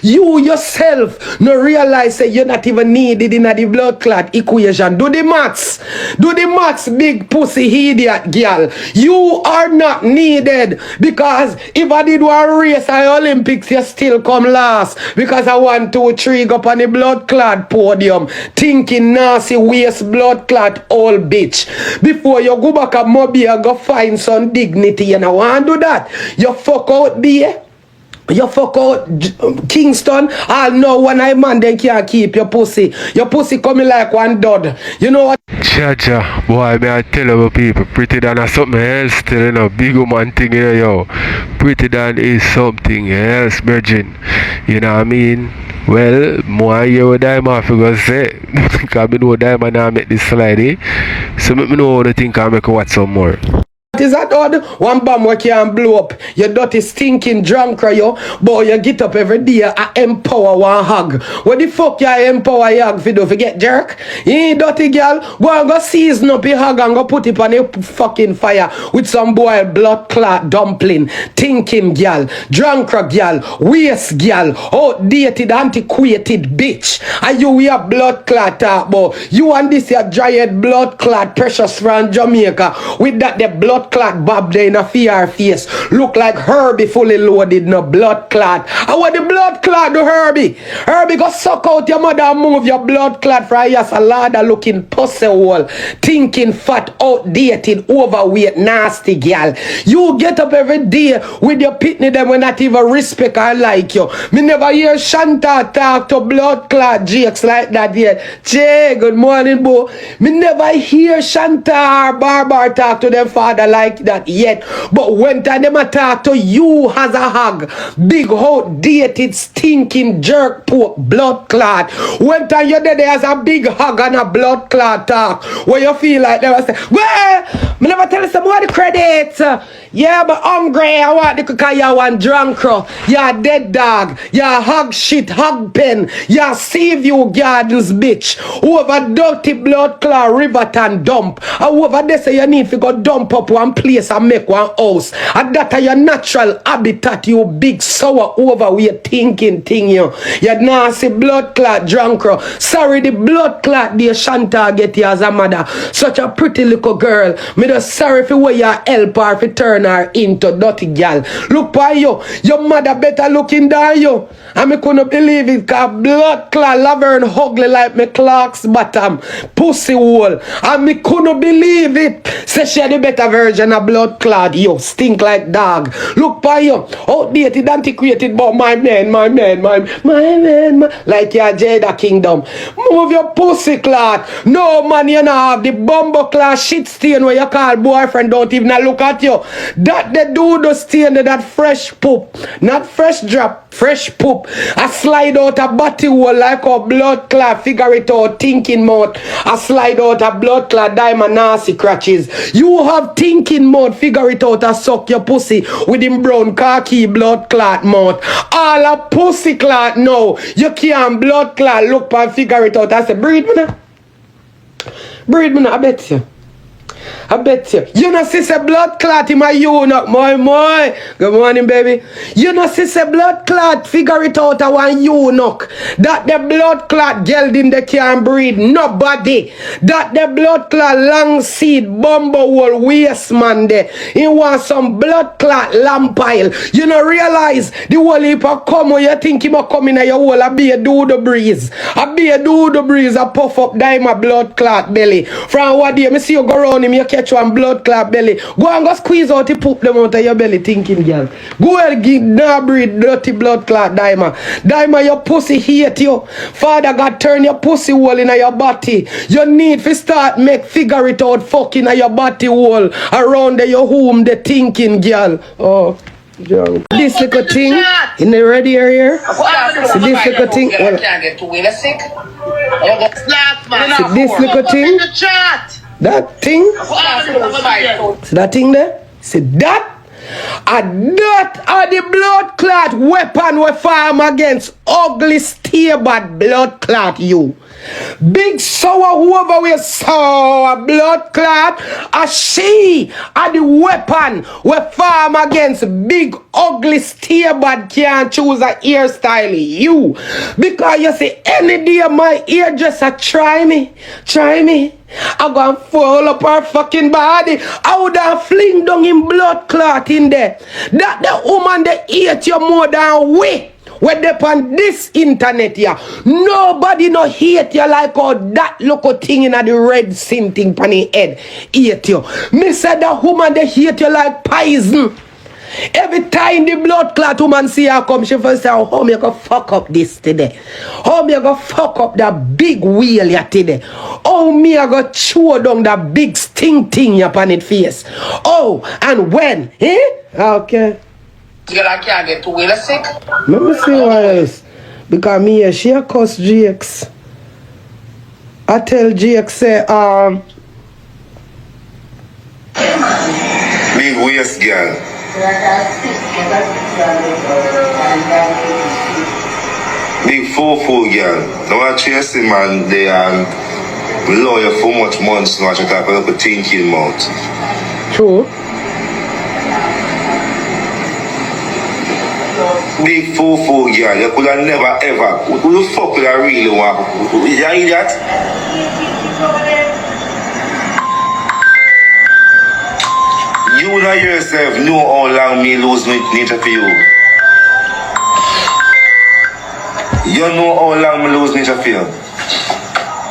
You yourself no realize say you're not even needed in the blood clot equation. Do the maths. Do the maths big pussy idiot girl. You are not needed because if I did one race at Olympics you still come last because I 1, 2, 3 go up on the blood clot podium thinking nasty waste blood clot old bitch. Before you go back a Mobile go find some dignity and I want to do that. You fuck out there. You fuck out Kingston. I'll know when I man then can't keep your pussy. Your pussy coming like one dud. You know what? Cha, boy, may I tell you people, pretty than is something else still, you know, big woman thing here, yo. Pretty than is something else, virgin. You know what I mean? Well, more hear what Diamond figure say. Because I know Diamond now make this slide, eh? So let me know what you think I make watch some more. Is that odd? One bomb we can blow up. You dirty stinking drunk yo. But you get up every day and empower one hug. What the fuck you empower your hug for do? Forget jerk? You ain't dirty girl. Go and go season up your hug and go put it on a fucking fire with some boiled blood clot dumpling. Thinking girl. Drunk girl. Waste girl. Outdated antiquated bitch. And you we a blood clot talk but you and this your giant blood clot precious from Jamaica. With that the blood clot bob there in a fear face. Look like Herbie fully loaded no blood clot. And what the blood clot do Herbie? Herbie go suck out your mother and move your blood clot from your salada looking pussy hole. Thinking fat, outdated, overweight, nasty girl. You get up every day with your pitney them when not even respect or like you. Me never hear Shanta talk to blood clot jakes like that yet. Jay, good morning, boo. Me never hear Shanta or Barbz talk to them father like that yet. But when time them talk to you as a hog, big outdated stinking jerk pork blood clot. When time you're there as a big hog and a blood clot talk, where you feel like they will say, well, me never tell you some more the credit. Yeah, but hungry, I want the cookie, you want drunk, you're dead dog, you're hog shit, hog pen, you're save you gardens bitch. Over dirty blood clot Riverton dump. And over there say you need to go dump up one place and make one house. And that are your natural habitat, you big sour overweight thinking thing you. You nasty blood clot drunk. Sorry the blood clot dear Shanta get you as a mother. Such a pretty little girl. Me just sorry for where you help her to turn turn her into dirty girl. Look by you. Your mother better looking than you. And me couldn't believe it, cause blood clot Laverne ugly like me Clark's bottom. Pussy hole. And me couldn't believe it. Say she the better version of blood clot. You stink like dog. Look by you. Outdated, antiquated, but my man. Like your Jada Kingdom. Move your pussy clot. No man, you know have the bumbo class shit stain where you call boyfriend don't even look at you. That the dude stain that fresh poop. Not fresh drop, fresh poop. I slide out a body hole like a blood clot, figure it out, thinking mouth. I slide out a blood clot, diamond nasty crutches. You have thinking mouth, figure it out, I suck your pussy with him brown khaki blood clot mouth. All a pussy clot now. You can't blood clot, look and figure it out. I say, breathe me now. Breathe me now, I bet you. I bet you. You know, sis, a blood clot in my eunuch, my. Good morning, baby. You know, sis, a blood clot, figure it out, I want eunuch. That the blood clot gelding they can't breathe. Nobody. That the blood clot long seed, bumbo hole, waste man there. He want some blood clot lamp pile. You know, realize the whole heap of come when you think he must come in your hole, I be a do the breeze. I be a do the breeze, I puff up my blood clot belly. From what day, me see you go around him, you catch one blood clot belly. Go and go squeeze out the poop them out of your belly thinking, girl. Go and give now breed dirty blood clot, Daima. Daima, your pussy hate you. Father God turn your pussy hole in your body. You need to start make figure it out fucking in your body hole. Around the, your home, the thinking, girl. Oh. Junk. This little thing in the red area. See this little thing. Well, see this little thing. That thing. See that thing there. See that. And that are the blood clot weapon we farm against ugly stay-bad blood clot you. Big sour whoever we sour blood clot, a she are the weapon we farm against big ugly stay-bad can't choose a hairstyle you. Because you see any day my hairdresser try me. I go and fall up her fucking body. I would have fling down in blood clot in there. That the woman they hate you more than we. When they on this internet here, nobody no hate you like how that local thing in the red sin thing on the head hate you. Me said that woman they hate you like poison. Every time the blood clot woman see her come, she first say, how me go fuck up this today? How me go fuck up that big wheel ya today? How me go chew down that big sting thing ya upon it face? Oh, and when? Okay. Girl, I can't get too well sick. Let me see what else. Because me she a cuss GX. I tell GX say, big waist girl. Big foo girl. Now I chase him and they below you for much months now. I try to put a thinking mouth. True. Big foo girl. You could have never ever. Who the fuck would I really want? You hear that? You know yourself know how long me lose nature for you. You know how long me lose nature for you.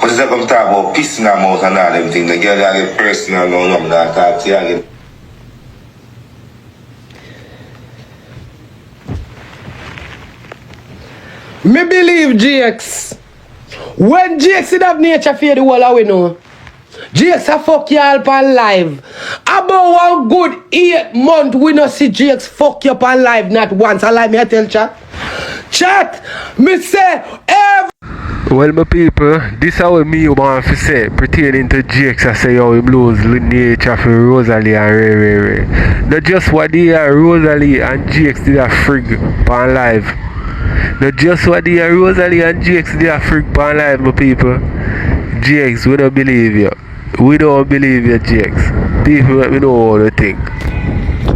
But it's like I'm talking about pissing them out and all them things. The girl that get personal now, I'm not talking to you again. Me believe GX. When GX would have nature for the whole we know. GX a fuck y'all pan live. About 1 good 8 months we no see GX fuck you pan live not once. I like me I tell chat. Chat, me say every. Well, my people, this is how me want to say pertaining to GX. I say how him lose nature for Rosealee and Ray. Not just what they are Rosealee and GX did a frig pan live. Not just what they are Rosealee and GX did a frig pan live, my people. GX, we don't believe you. We don't believe you, GX. People let me know what they think.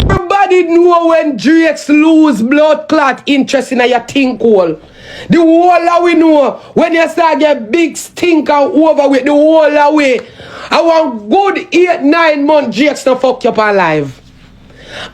Everybody know when GX lose blood clot interest in your think hole. The whole of we know when you start get big stinker over with the whole of way. I want good 8-9 months GX to fuck you up alive.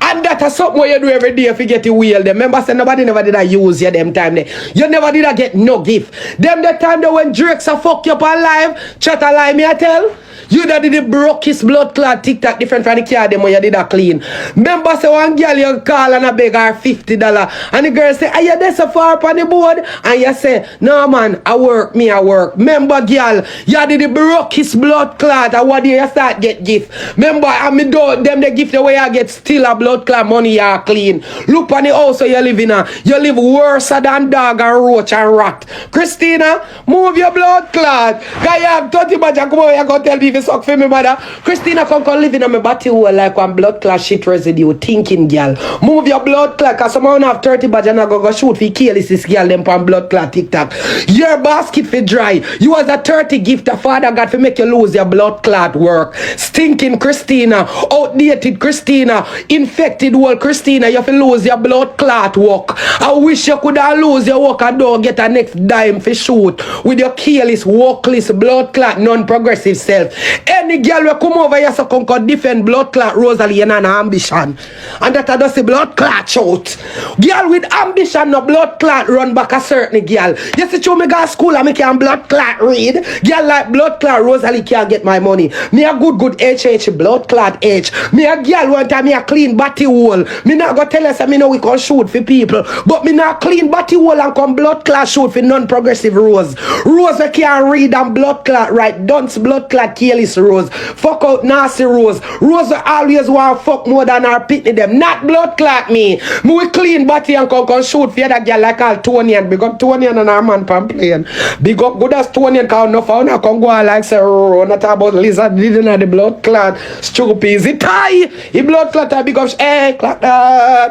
And that is something where you do every day if you get the wheel. Remember, say nobody never did I use you them time there. You never did I get no gift. Them the time that when Drake's a fuck you up alive, chat a lie me I tell. You that did the broke his blood clot TikTok different from the car them when you did a clean. Remember say one girl you call and a beg her $50 and the girl say, are you there so far up on the board? And you say, no man, I work. Remember girl, you did the broke his blood clot and what day you start get gift. Remember I me do them the gift the way I get still a blood clot money you clean. Look on the house you live in you live worse than dog and roach and rat. Christina, move your blood clot. Cause you have 30 much and come over you go tell me if you suck for me mother. Christina come live in my body hole like one blood clot shit residue thinking girl. Move your blood clot cause someone have 30 badge and I go shoot for kill this girl them from blood clot TikTok. Your basket for dry. You was a 30 gift a father got to make you lose your blood clot work. Stinking Christina, outdated Christina, infected world Christina, you have to lose your blood clot work. I wish you could have lose your work and don't get a next dime for shoot with your careless, workless, blood clot, non-progressive self. Any girl will come over here so can defend blood clot Rosealee and an ambition. And that does the blood clot shout. Girl with ambition no blood clot run back a certain girl. You see you me go to school and me can blood clot read. Girl like blood clot Rosealee can't get my money. Me a good HH blood clot H. Me a girl one time me a clean body hole. Me not go tell us that me know we can shoot for people. But me not clean body hole and come blood clot shoot for non-progressive Rose. Rose we can't read and blood clot right. Dunce blood clot careless Rose. Fuck out nasty Rose. Rose always want fuck more than her pitney them. Not blood clot me. Me we clean body and come shoot for that girl like all Tonian. Big up Tonian and her man playing. Big up good as Tonian cause no found her come go on like say not about lizard didn't have the blood clot. Stupid is it tie. He blood clot I big up hey clot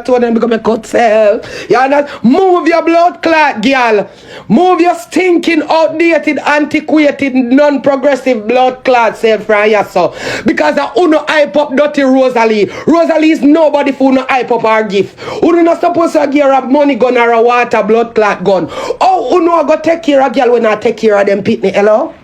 Tonian become a cut cell. You understand? Move your blood clot girl. Move your stinking outdated antiquated non-progressive blood clot self from yourself. Because I uno hype up dirty Rosealee. Rosealee is nobody for uno hype up her gift. Uno not supposed to give her a money gun or a water blood clot gun. Oh, uno go take care of girl when I take care of them pitney. Hello?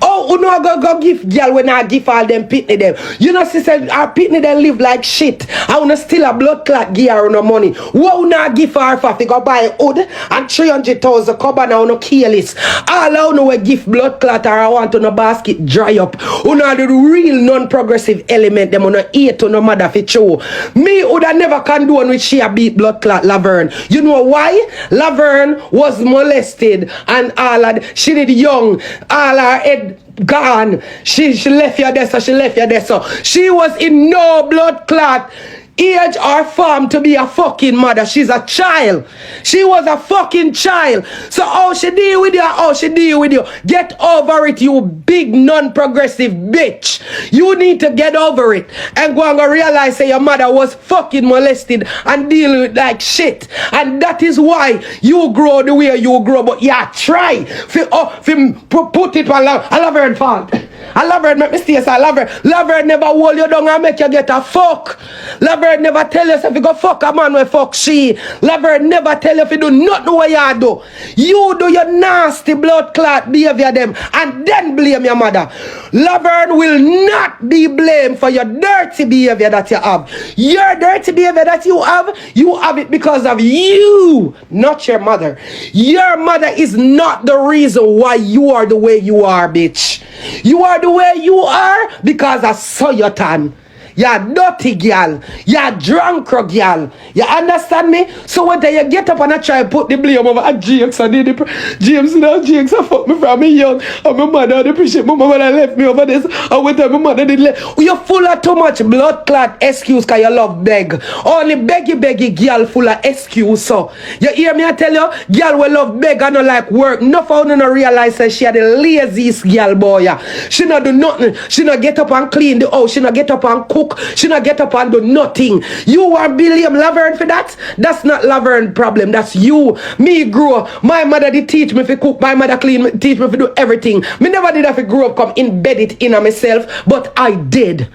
Oh, you know go give girl when I give all them pitney them. You know, sister, our pitney them live like shit. I wanna steal a blood clot give her no money. What you not give her for? If go buy wood and 300,000 cover now no careless. All I know we give blood clot or I want to no basket dry up. You know the real non-progressive element them on no eat to no mother for show. Me would have never condone with she a beat blood clot Laverne. You know why? Laverne was molested and all she did young. All her head gone. She left you there, so she left you there. So she was in no blood clot age or form to be a fucking mother. She's a child. She was a fucking child. So how she deal with you? How she deal with you? Get over it, you big non-progressive bitch. You need to get over it and go and go realize that your mother was fucking molested and deal with like shit. And that is why you grow the way you grow. But yeah, try put it on love. I love her in fault. I love her, make mistakes. I love her. Love her never hold you down and make you get a fuck. Love her never tell you if you go fuck a man with fuck she. Love her never tell you if you do nothing what you do. You do your nasty blood clot behavior them and then blame your mother. Laverne will not be blamed for your dirty behavior that you have. Your dirty behavior that you have it because of you, not your mother. Your mother is not the reason why you are the way you are, bitch. You are the way you are because I saw your tan. You're dirty girl. You're drunk girl. You understand me? So when you get up and I try to put the blame over at James and James I fucked me from me young. And my mother I appreciate my mother left me over this. And when my mother did let you're full of too much blood clot excuse cause you love beg. Only beggy girl full of excuse. So you hear me I tell you, girl will love beg and not like work. No found no realize that she had the laziest girl boy. She not do nothing. She not get up and clean the house. She not get up and cook. She not get up and do nothing. You want William Laverne for that? That's not Laverne problem. That's you. Me grow. My mother did teach me to cook. My mother clean. Teach me to do everything. Me never did have to grow up come embed it in myself. But I did.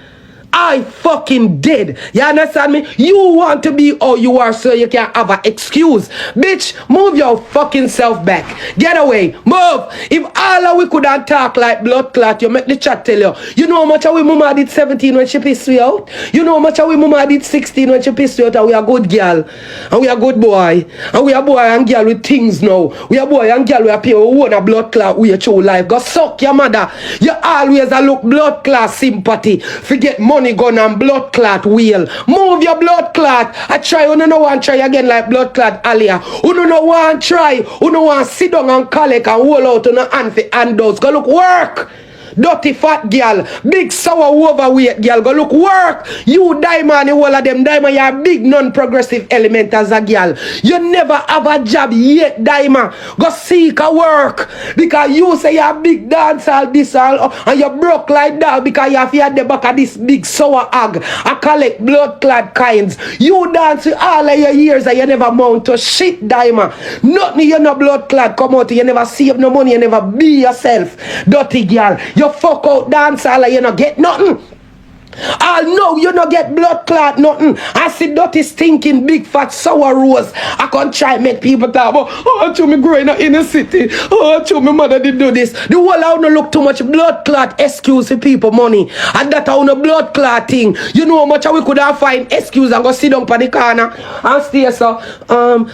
I fucking did. You understand me? You want to be all you are so you can have an excuse. Bitch, move your fucking self back. Get away. Move. If all of we could not talk like blood clot, you make the chat tell you. You know how much of we mama did 17 when she pissed you out? You know how much of we mama did 16 when she pissed you out? And we are good girl. And we are good boy. And we are boy and girl with things now. We are boy and girl we are pay own a blood clot with your true life. Go suck your mother. You always a look blood clot sympathy. Forget money gun and blood clot wheel. Move your blood clot. I try. You no want try again like blood clot alia. You no want try. You no want sit down and collect and hold out on the hand for handouts. Go look work. Dirty fat girl, big sour overweight girl, go look work. You diamond, all of them diamond, you're a big non-progressive element as a girl. You never have a job yet, diamond. Go seek a work. Because you say you're a big dancer, this all, and you broke like that because you have had the back of this big sour hog. I collect blood clot kinds. You dance with all of your years and you never mount to shit, diamond. Nothing you no blood clot come out, you never save no money, you never be yourself. Dirty girl. You fuck out dance all you no get nothing. I know you no get blood clot nothing. I see dirty stinking big fat sour rose. I can't try make people talk about oh to me growing up in the city. Oh to me mother did do this. The whole I don't look too much blood clot excuse for people money. And that I no blood clot thing. You know how much we could have find excuse and go sit down by the corner and stay so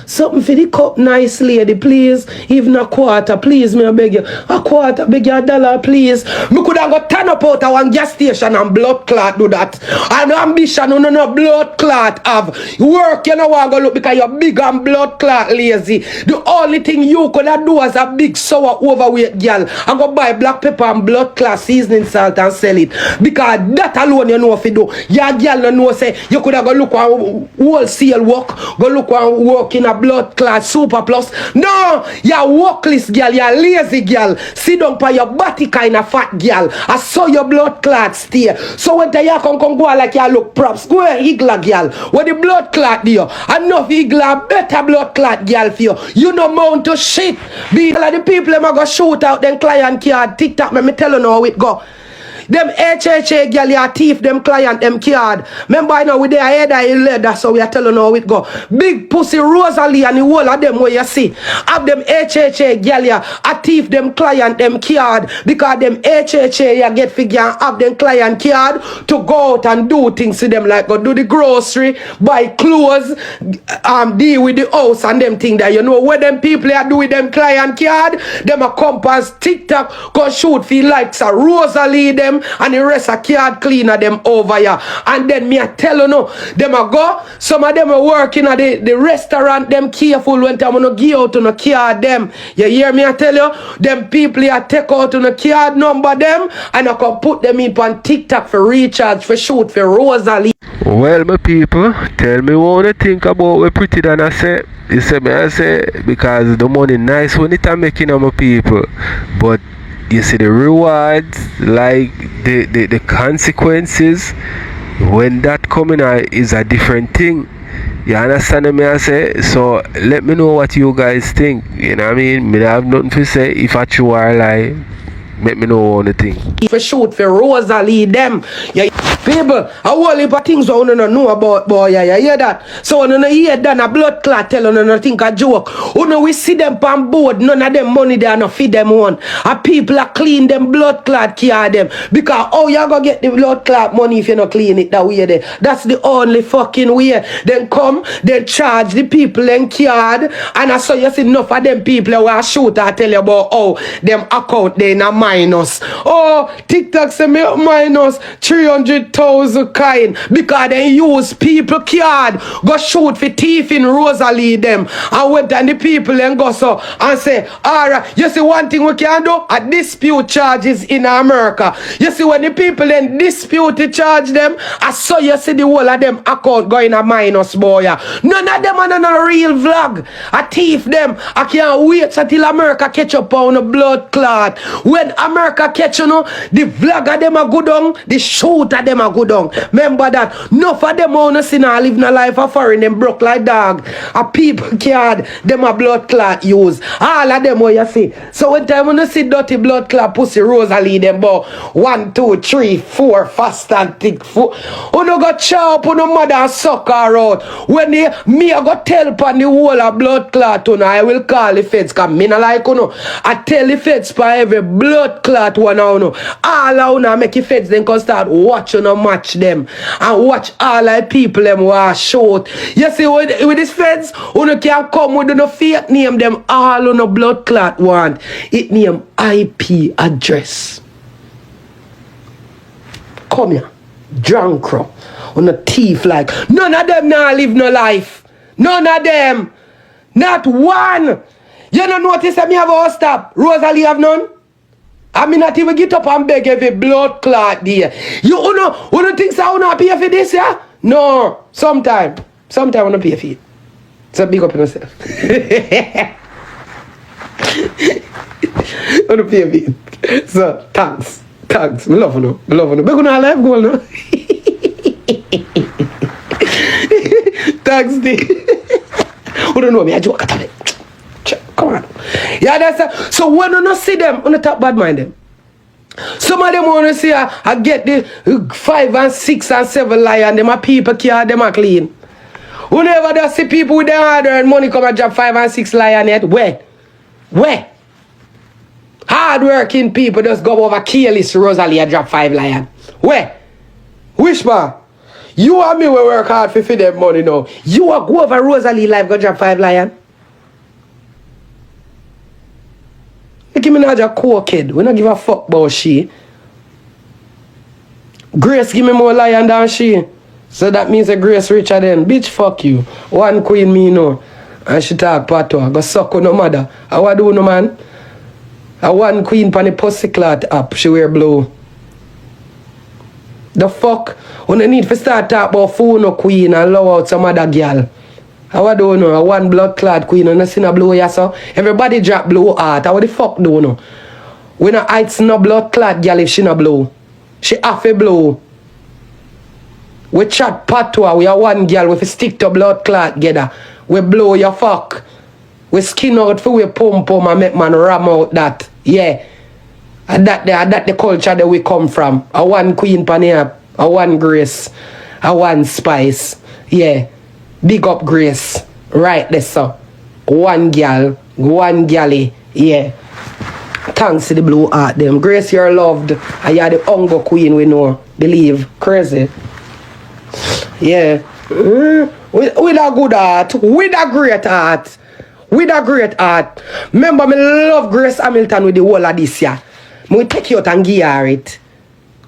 something for the cup nice lady please. Even a quarter please me I beg you. A quarter beg you $1 please. Me could have got turn up out of one gas station and blood clot do that. And ambition no blood clot have. Work you know want to look because you're big and blood clot lazy. The only thing you could do as a big sour overweight girl and go buy black pepper and blood clot seasoning salt and sell it. Because that alone you know if you do. Your girl no know say you could have go look on wholesale work. Go look on work in a blood clot super plus. No, you're workless girl, you're lazy girl. Sit down by your body kind of fat girl. I saw your blood clot stay. So when you come go like you look props, go ahead, Igla girl. When the blood clot there, enough Igla better blood clot girl for you. You no mount to shit. Be like the people them go shoot out them client card. TikTok me tell you now how it go. Them HHA girl ya thief them client them card. Remember I know with their head I leather so we are telling how it go. Big pussy Rosealee and the whole of them where you see. Have them HHA girl ya a thief them client them card because them HHA ya get figure and have them client card to go out and do things to them like go do the grocery, buy clothes, deal with the house and them thing that you know what them people are do with them client card. Them a compass TikTok go shoot feel like a Rosealee them and the rest of card cleaner them over here. And then me I tell you no, them a go, some of them are working at the restaurant, them careful when I'm gonna give out on a card them. You hear me I tell you, them people here take out on a card number them and I can put them in on TikTok for recharge, for shoot, for Rosealee. Well, my people, tell me what you think about what Pretti than I say. You say me I say because the money nice when it are making on my people, but you see the rewards, like the consequences when that coming out is a different thing. You understand me I say? So let me know what you guys think. You know what I mean? Me have nothing to say. If I true or lie, make me know what you think. For shoot for Rosealee them. Yeah. People, a whole heap of things you don't know about, boy. Yeah, you hear that? So you don't hear that a blood clot tell you don't think a joke. You know we see them on board, none of them money they are not feed them one. And people are clean them blood clot care them. Because oh you gonna get the blood clot money if you not clean it that way there. That's the only fucking way. Then come, then charge the people in card. And I saw you see enough of them people who are shoot I tell you about oh them account they in a minus. Oh TikTok say me minus 300,000 kind because they use people card go shoot for thief in Rosealee them and went and the people and go so and say alright you see one thing we can do a dispute charges in America. You see when the people then dispute the charge them I saw you see the whole of them account going a minus boy. None of them are no real vlog. I thief them. I can't wait until America catch up on the blood clot. When America catch you know the vlogger them a go down, the shooter them a go down. Remember that. Enough of them wanna see now live in a life of foreign, them broke like dog. A people card, them a blood clot use. All of them what you see. So when time when you see dirty blood clot pussy Rosealee, them about 1, 2, 3, 4 fast and thick foot. You no go chop on no mother and suck her out. When me I go tell upon the whole of blood clot, I will call the feds, cause me not like I tell the feds for every blood clot one all of make the feds then can start watching and match them and watch all the people them who are short. You see with these feds, you can come with no fake name them all on a blood clot want. It name IP address. Come here, drunk on a thief like none of them now live no life. None of them. Not one. You don't notice that me have a stop. Rosealee have none. I mean not even get up and beg every blood clot there. You don't think so? You not pay for this, yeah? No. Sometime I don't pay for it. So big up on yourself. I don't pay for it. So thanks. Thanks. I love you. I love you. But you know life goal, no? Thanks, D. You don't know me, I joke at it. Come on. Yeah, that's so when you not see them, you not talk bad mind them. Some of them want to see I get the 5 and 6 and 7 lion, them are people care, them are clean. You never just see people with their hard earned money come and drop 5 and 6 lion yet. Where? Hard working people just go over careless Rosealee and drop 5 lion. Where? Which man? You and me will work hard for them money now. You will go over Rosealee life go drop 5 lion. You give me not a cool kid. We don't give a fuck about she. Grace give me more lion than she. So that means a Grace richer than. Bitch, fuck you. One queen me know. And she talk patois. Go suck on no mother. I what do no man? A one queen pan the pussy clot up. She wear blue. The fuck? When you need to start talk about phone no queen and allow out some other girl. I don't know, a one blood clot queen and I seen a blue yes so. Everybody drop blue heart. How the fuck do you know? When a heights no blood clot girl if she no blue. She half a blue. We chat patois, we are one girl we stick to blood clot together. We blow your fuck. We skin out for we pum and make man ram out that. Yeah. And that the culture that we come from. A one queen pan here, a one Grace, a one Spice. Yeah. Big up Grace. Right there, so. One girl, one galley. Yeah. Thanks to the blue heart them. Grace, you're loved. And you're the hunger queen we know. Believe. Crazy. Yeah. With a good heart. With a great heart. With a great heart. Remember, me love Grace Hamilton with the whole of this year. Me take you out and give her it.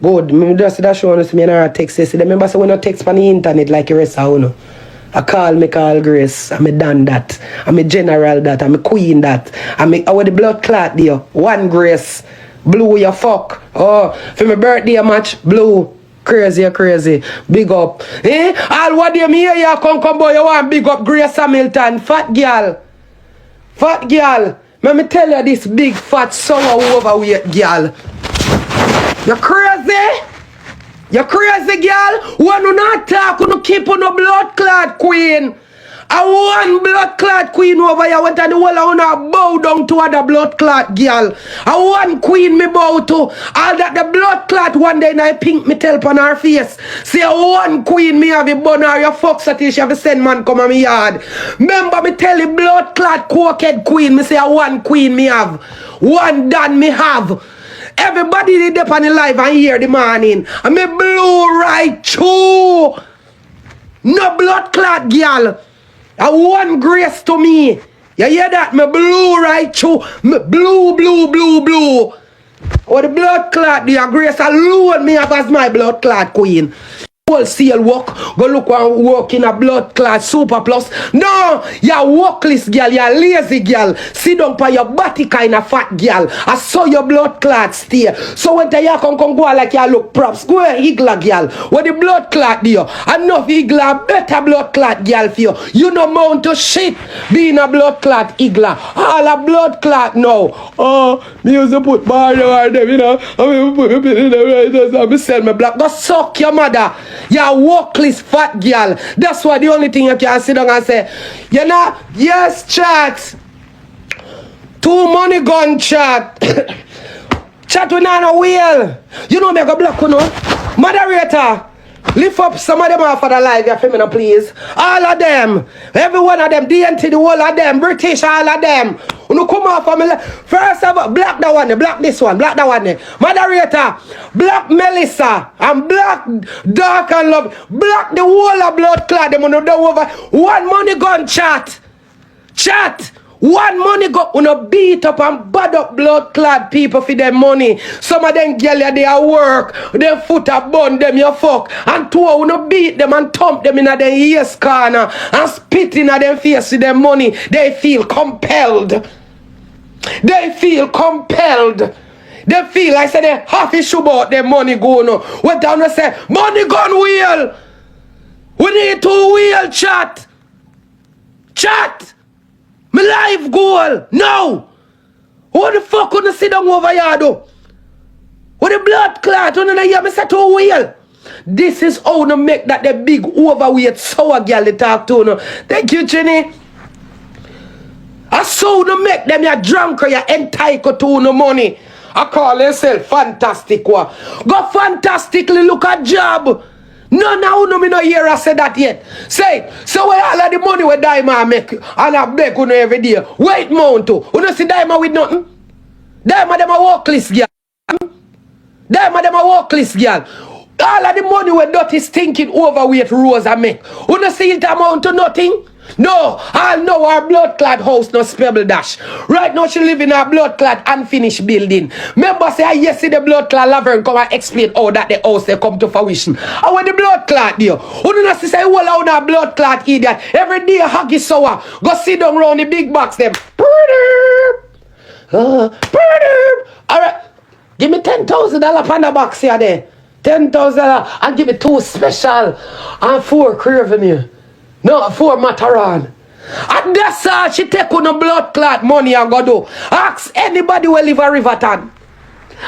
Good. Me just that show us me and her text. Remember, so we not text on the internet like the rest of you know. I call Grace. I'm a done that. I'm a general that. I'm a queen that. I want the blood clot there. One Grace. Blue your fuck. Oh, for my birthday match, blue. Crazy. Big up. All what them here you come boy, you want big up Grace Hamilton. Fat girl. Let me tell you this big fat sour overweight girl. You crazy? You crazy girl? When you not talk, you keep on a blood clot queen. I one blood clot queen over here went and the whole I wanna bow down to other blood clot girl. I one queen me bow to. All that the blood clot one day and I pink me tell on her face. Say one queen me have a bun or your fuck so till she have a send man come on me yard. Remember me tell the blood clot cokehead queen me say one queen me have. One done me have. Everybody did up on the live and hear the morning. And me blue right through. No blood clot girl. I one Grace to me. You hear that? Me blue right through. Me blue. Oh, the blood clot there. Grace alone me have as my blood clot queen. wholesale work, go look and work in a blood clot super plus. No, you're workless girl, you're lazy girl. Sit down by your body kind of fat girl. I saw your blood clot stay. So when you come go like you look props, go a igla girl. When the blood clot there, enough igla, better blood clot girl for you. You no mount to shit being a blood clot igla. All a blood clot now. Oh, me used to put bar on them, you know. I mean, put me in the right, I sell me black. Go suck your mother. You're workless fat girl. That's why the only thing you can sit down and say, you know, yes, chat. Two money gun chat. Chat with no wheel. You know me go block you know. Moderator. Lift up some of them off of the live, you feel me now, please. All of them. Every one of them. DNT, the whole of them. British, all of them. You come off of me. First of all, black that one, black this one, black that one. Moderator, black Melissa, and black Dark and Love. Black the whole of blood clot. Them on the over. One money gun chat. Chat. One money go on beat up and bad up blood clad people for their money. Some of them girl they are work, their foot a bun them you fuck. And two on beat them and thump them in their ears corner and spit in their face with their money. They feel compelled. They feel compelled. They feel like say they half issue about their money going on. Went down and say, money gun wheel. We need to wheel chat. Chat. My life goal. No. What the fuck gonna sit down over here though? What the blood clot? When I hear me say to wheel. This is how to make that the big overweight sour girl they talk to no. Thank you, Jenny. I saw to make them your drunk or your entitled to no money. I call yourself fantastic one. Go fantastically look at job. No, no, me no hear I say that yet. Say, so where all of the money where Diamond make and I beg you every day. Wait mount to. You don't see Diamond with nothing? Diamond them a workless girl. Diamond them a workless girl. All of the money where dirty stinking overweight Rose I make. You don't see it amount to nothing? No, I know our blood clad house no spebble dash. Right now she live in a blood clad unfinished building. Remember say I see the blood clad Laverne come and explain how that the house they come to fruition. And when the blood clad there, who do not say well out that blood clad idiot. Every day huggy sour. Go sit down round the big box them. Alright. Give me $10,000 on the box here there. $10,000 and give me 2 special and 4 Craven. No, 4 matterhorn. And that's all she take on the blood clot money and go do. Ask anybody who live a Riverton.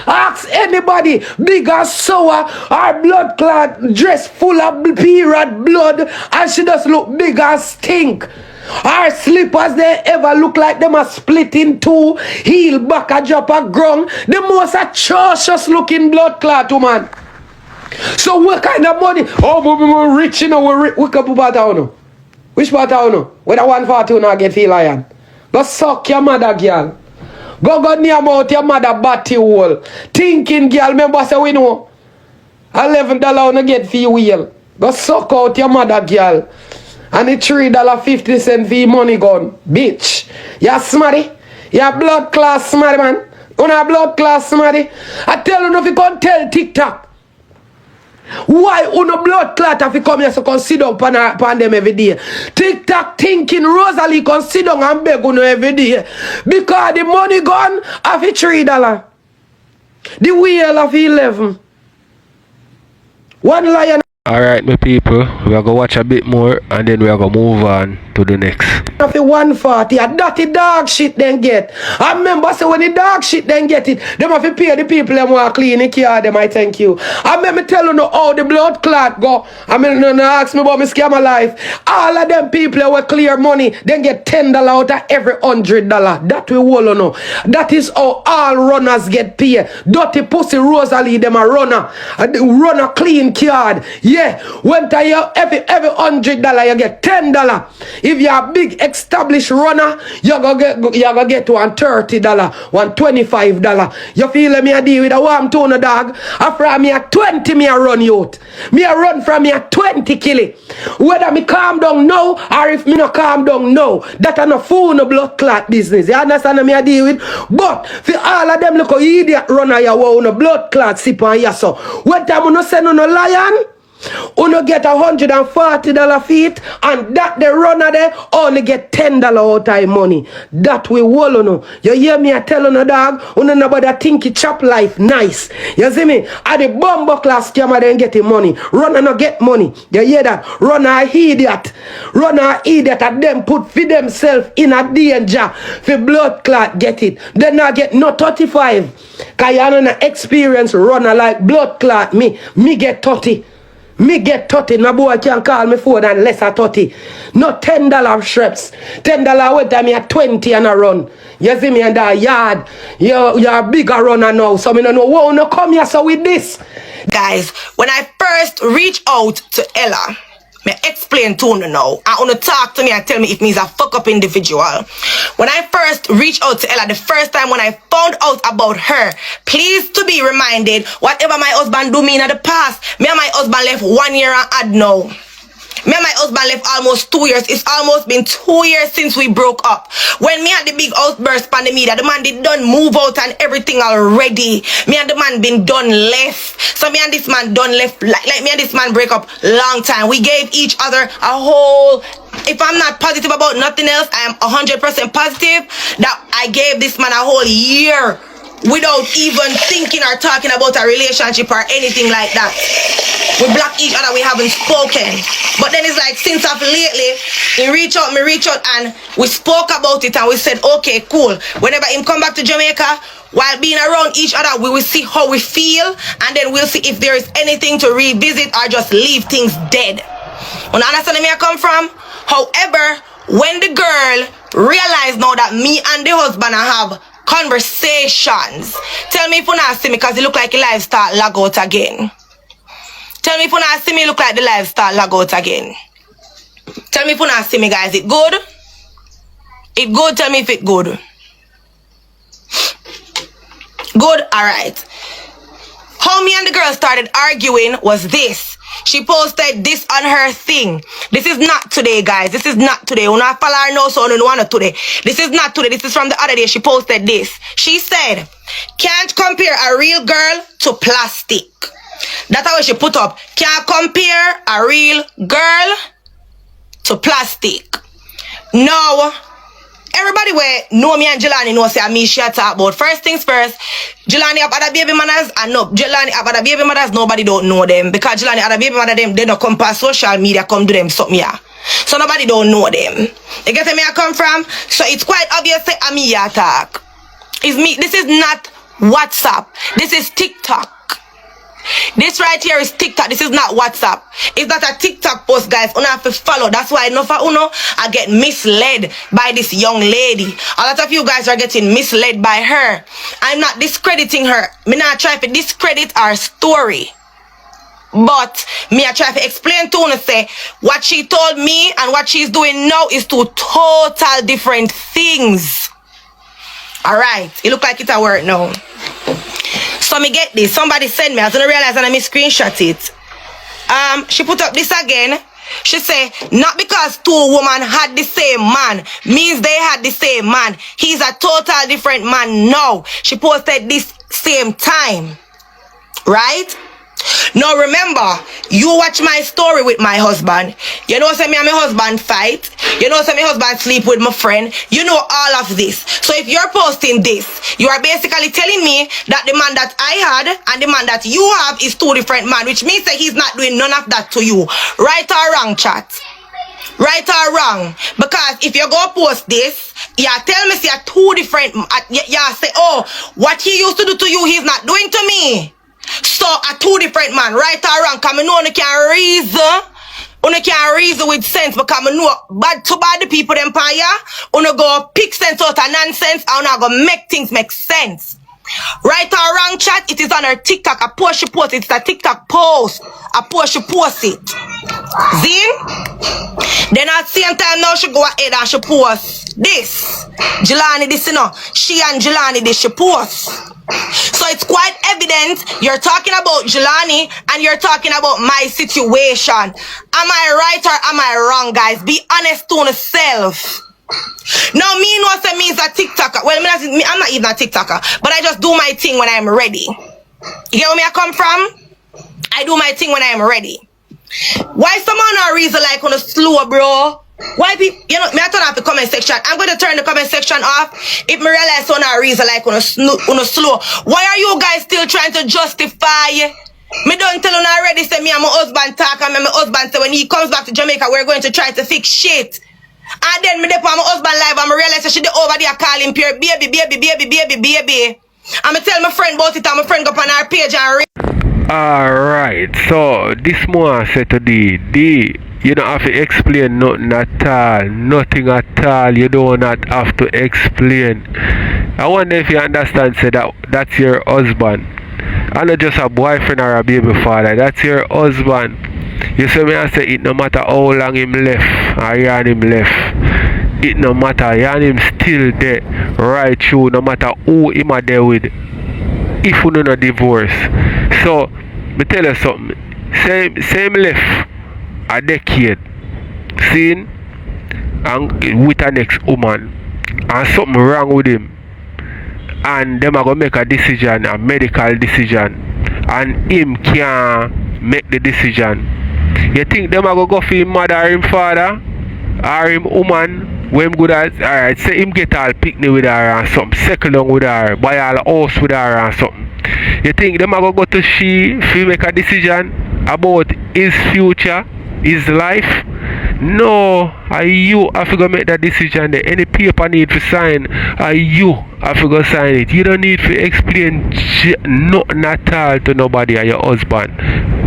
Ask anybody big and sour or blood clot dress full of period blood and she just look big and stink. Her slippers they ever look like them are split in 2, heel back a drop a ground. The most atrocious looking blood clot woman. So what kind of money? Oh, we're rich, you know, we're rich. We come about town. Which part of you? Whether 142 now get feel iron. Go suck your mother, girl. Go near about your mother body hole. Thinking, girl, remember say we know. $11 on get fee wheel. Go suck out your mother, girl. And the $3.50 fee money gone. Bitch. You smarty. You blood class smarty, man. You know blood class smarty. I tell you if you can't tell TikTok. Why uno blood clot if you come here so consider upon them every day? TikTok thinking Rosealee consider and beg uno every day. Because the money gone of $3. The wheel of 11. One lion. Alright, my people, we are going to watch a bit more and then we are going to move on to the next. Of the 140, a dirty dog shit then get. I remember say when the dog shit then get it, them have to pay the people them want clean the car, them I thank you. I remember tell you know how the blood clot go. I mean no ask me about my scammer life. All of them people who clear money, then get $10 out of every $100. That we all know. That is how all runners get paid. Dirty pussy Rosealee, them a runner. Run a clean card. Yeah, when you every $100 you get $10. If you're a big established runner, you're gonna get $130, $125. You feel me? I deal with a warm tone dog. After me at 20 me a run youth. Me a run from me at 20 kill it. Whether me calm down now or if me no calm down now, that a no fool no blood clot business. You understand me I deal with? But for all of them look idiot runner you want no blood clot sip on you so. When time you no send no lion, Uno get $140 feet, and that the runner there only get $10 out of money. That we will uno. You hear me? I tell uno dog, uno nobody think it chop life nice. You see me? At the bumbo class scammer then getting money. Runner no get money. You hear that? Runner idiot. Runner idiot at them put for themselves in a danger. For blood clot get it. They not get no 35. Cause you don't experience runner like blood clot me. Me get 30. Me get 30, no boy can call me for than less than 30. No $10 shreps. $10 with them, you're 20 and a run. You see me in that yard. You're a bigger runner now. So me don't know why no come here so with this. Guys, when I first reach out to Ella, me explain to you now. I want to talk to me and tell me if me's a fuck up individual. When I first reached out to Ella, the first time when I found out about her, please to be reminded, whatever my husband do me in the past, me and my husband left 1 year and add now. Me and my husband left almost 2 years. It's almost been 2 years since we broke up. When me had the big outburst on the media, the man did done move out and everything already. Me and the man been done left. So me and this man done left. Like me and this man break up long time. We gave each other a whole... If I'm not positive about nothing else, I am 100% positive that I gave this man a whole year without even thinking or talking about a relationship or anything like that. We block each other, we haven't spoken. But then it's like, since of lately, me reach out, and we spoke about it and we said, okay, cool. Whenever him come back to Jamaica, while being around each other, we will see how we feel, and then we'll see if there is anything to revisit or just leave things dead. You understand where I come from? However, when the girl realized now that me and the husband have conversations, tell me if you not see me, because it look like the live start lag out again. Tell me if you not see me, look like the live start lag out again. Tell me if you not see me, guys. It good? It good? Tell me if it good. Good? Alright. How me and the girl started arguing was this. She posted this on her thing. This is not today, guys. This is not today. You not follow her now, so you don't want it today. This is not today. This is from the other day. She posted this. She said, can't compare a real girl to plastic. That's how she put up. Can't compare a real girl to plastic. No. Everybody where know me and Jelani know say me she talk about. First things first, Jelani have other baby mothers, and no, Jelani have other baby mothers, nobody don't know them. Because Jelani other baby mother them, they don't come past social media, come do them something here. So nobody don't know them. You get where me I come from? So it's quite obvious say I'm me talk. It's me. This is not WhatsApp. This is TikTok. This right here is TikTok. This is not WhatsApp. It's not a TikTok post, guys. Una have to follow. That's why enough of uno I get misled by this young lady. A lot of you guys are getting misled by her. I'm not discrediting her. Me not try to discredit our story. But me I try to explain to uno say what she told me and what she's doing now is two total different things. Alright. It look like it's a word now. So me get this. Somebody sent me. I didn't realize and I screenshot it. She put up this again. She say, not because two women had the same man means they had the same man. He's a total different man. No. She posted this same time. Right? Now remember, you watch my story with my husband. You know say me and my husband fight. You know say my husband sleep with my friend. You know all of this. So if you're posting this, you are basically telling me that the man that I had and the man that you have is two different men, which means that he's not doing none of that to you. Right or wrong, chat? Right or wrong? Because if you go post this, yeah, tell me say two different, yeah, say, oh, what he used to do to you, he's not doing to me. So a two different man, right or wrong? Cause I know you can reason with sense, because I know bad to bad the people empire, you go pick sense out of nonsense and you go make things make sense. Right or wrong, chat? It is on her TikTok. A post she post. It's a TikTok post. A post she post it. Zin? Then at the same time now she go ahead and she post this. Jelani this, you know. She and Jelani this she post. So it's quite evident you're talking about Jelani and you're talking about my situation. Am I right or am I wrong, guys? Be honest to yourself. Now, me know what means a TikToker. Well, I'm not even a TikToker, but I just do my thing when I'm ready. You get where me I come from? I do my thing when I'm ready. Why someone not reason like on a slow, bro? Why people, you know, me I turn off the comment section. I'm going to turn the comment section off if me realize on a reason like on a slow. Why are you guys still trying to justify? Me don't tell you already say me and my husband talk and my husband say when he comes back to Jamaica we're going to try to fix shit. And then me dey on my husband live and me realize that she dey over there calling pure baby. And me tell my friend about it and my friend go on her page and Alright, so this more I said to D, you don't have to explain nothing at all. Nothing at all. You do not have to explain. I wonder if you understand, say that that's your husband. And not just a boyfriend or a baby father. That's your husband. You see me I say it no matter how long him left or you and him left. It no matter, you and him still there. Right through, no matter who him are there with. If you don't divorce. So, me tell you something. Same left a decade. Seen and with a next woman. And something wrong with him. And them are gonna make a decision, a medical decision. And him can't make the decision. You think them are gonna go for him mother or him father? Or him woman? When him good at, alright, say him get all picnic with her and something, settle down with her, buy all house with her and something. You think them are gonna go to she to make a decision about his future, his life? No, you have to go make that decision there. Any paper need to sign, you have to go sign it. You don't need to explain nothing at all to nobody or your husband.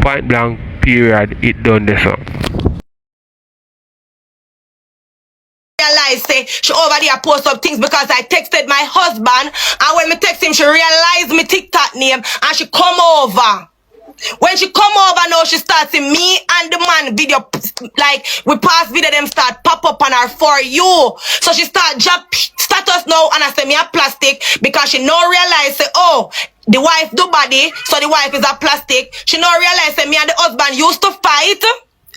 Point blank, period, it done this one. Realize say she over there post up things because I texted my husband and when me text him she realized me TikTok name and she come over. When she come over now she starts seeing me and the man video like we pass video them start pop up on her for you. So she start drop status now and I say me a plastic because she no realize say oh the wife do body so the wife is a plastic. She no realize say me and the husband used to fight.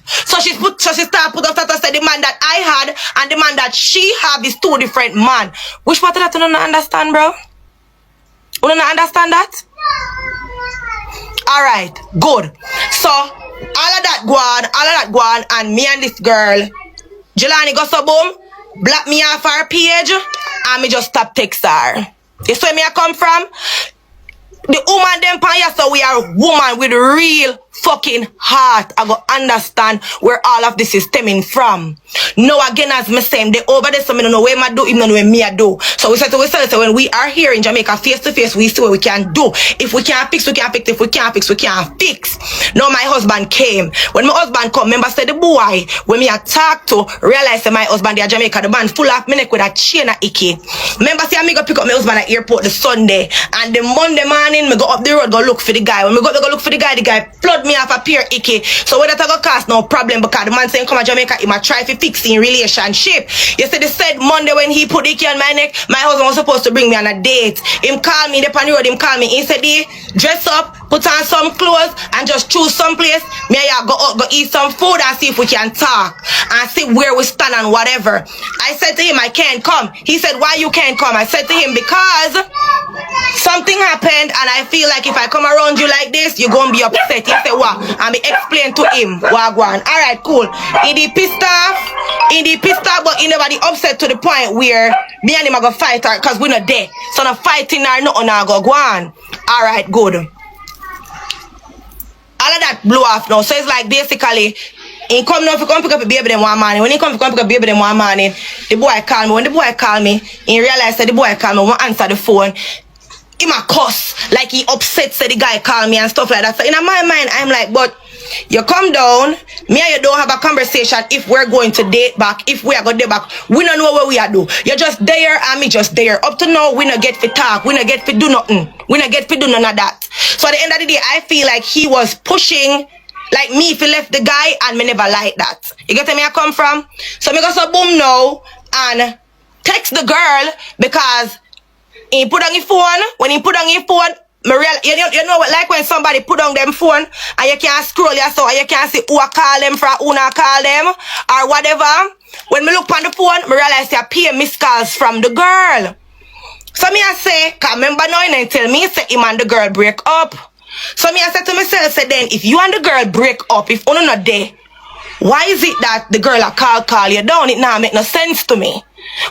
So she start put up status say the man that I had and the man that she have is two different man. Which part of that you don't understand, bro? You don't understand that? Alright, good. So all of that go on, and me and this girl, Jelani go so boom, block me off her page, and me just stop text her. You see where me I come from? The woman them pan here, so we are woman with real fucking heart. I go understand where all of this is stemming from. No, again, as me saying, they over there, so me don't know where I do, even know where me I do. So we said to ourselves, so when we are here in Jamaica face to face, we see what we can do. If we can't fix, we can't fix. If we can't fix, we can't fix. Now my husband came. When my husband come, remember said the boy, when me I talk to, realize that my husband in Jamaica, the man full of me neck with a chain a icky. Remember say I go pick up my husband at airport the Sunday, and the Monday morning, me go up the road, go look for the guy. When me go look for the guy flood me off a pure icky. So whether that go cost no problem because the man saying come to Jamaica, he might try to fix in relationship. You see, they said Monday when he put icky on my neck, my husband was supposed to bring me on a date. Him call me, the pan road, him call me. He said, dress up, put on some clothes, and just choose some place. Me and you go out, go eat some food and see if we can talk and see where we stand and whatever. I said to him, I can't come. He said, why you can't come? I said to him, because something happened and I feel like if I come around you like this, you're going to be upset. He said, what? And me explain to him, wagwan. Alright, cool. He pissed off, but he never upset to the point where me and him are going to fight because we're not there. So no fighting or nothing are going to go on. Alright, good. All of that blew off now. So it's like basically, he come now, if he come pick up a baby them one morning. When he come pick up a baby them one morning, the boy call me. When the boy call me, he realized that the boy call me, won't answer the phone. He might cuss, like he upset, said the guy call me and stuff like that. So in my mind, I'm like, but you come down, me and you don't have a conversation if we're going to date back, if we are going to date back. We don't know what we are do. You're just there and me just there. Up to now, we not get to talk. We not get to do nothing. We not get to do none of that. So at the end of the day, I feel like he was pushing, like me if he left the guy and me never like that. You get where me I come from? So me go so boom now and text the girl because he put on his phone. When he put on his phone, you know what, like when somebody put on them phone and you can't scroll yourself and you can't see who I call them from, who not call them or whatever. When me look on the phone, me realize I pay missed calls from the girl. So me I say, cause remember now and tell me say him and the girl break up. So me I said to myself, say then if you and the girl break up, if you're not there, why is it that the girl a call you down? It now make no sense to me.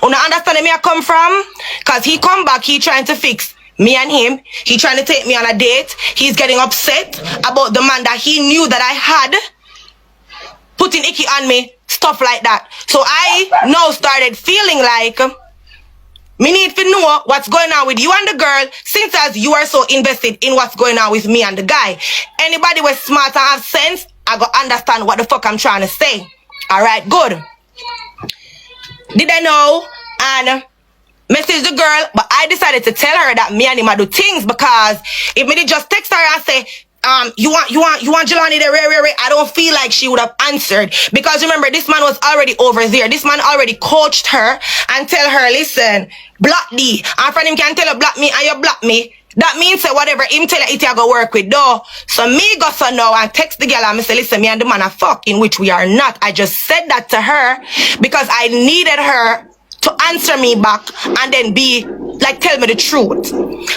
You understand where me I come from? Cause he come back, he trying to fix me and him. He trying to take me on a date. He's getting upset about the man that he knew that I had putting icky on me, stuff like that. So I now started feeling like me need to know what's going on with you and the girl, since as you are so invested in what's going on with me and the guy. Anybody with smart and have sense, I go understand what the fuck I'm trying to say. Alright, good. Did I know? And message the girl, but I decided to tell her that me and him do things, because if me did just text her and say, you want Jelani there, I don't feel like she would have answered, because remember, this man was already over there. This man already coached her and tell her, listen, block D. And friend him can tell her block me and you block me. That means that whatever him tell her, it go work with though. So me go so now and text the girl and me say, listen, me and the man are fuck, in which we are not. I just said that to her because I needed her to answer me back and then be like, tell me the truth.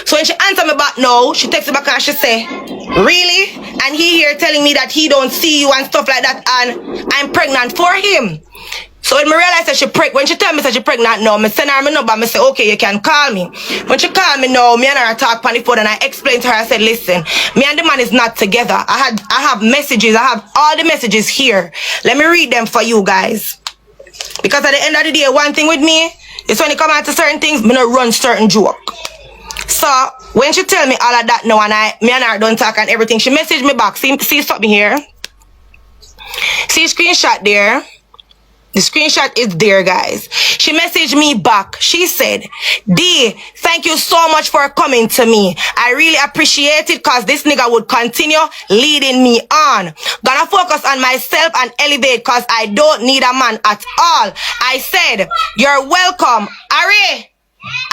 So when she answer me back now, she texts me back and she say, really? And he here telling me that he don't see you and stuff like that, and I'm pregnant for him. So when I realize that when she tell me that she pregnant now, I send her my number, I say, okay, you can call me. When she call me now, me and her talk on the phone, and I explained to her, I said, listen, me and the man is not together. I have messages, I have all the messages here. Let me read them for you guys. Because at the end of the day, one thing with me is when it come out to certain things, me not run certain joke. So when she tell me all of that now, and me and her don't talk and everything, she messaged me back. See something here? See screenshot there? The screenshot is there, guys. She messaged me back. She said, D, thank you so much for coming to me. I really appreciate it, because this nigga would continue leading me on. Gonna focus on myself and elevate, because I don't need a man at all. I said, you're welcome. Ari,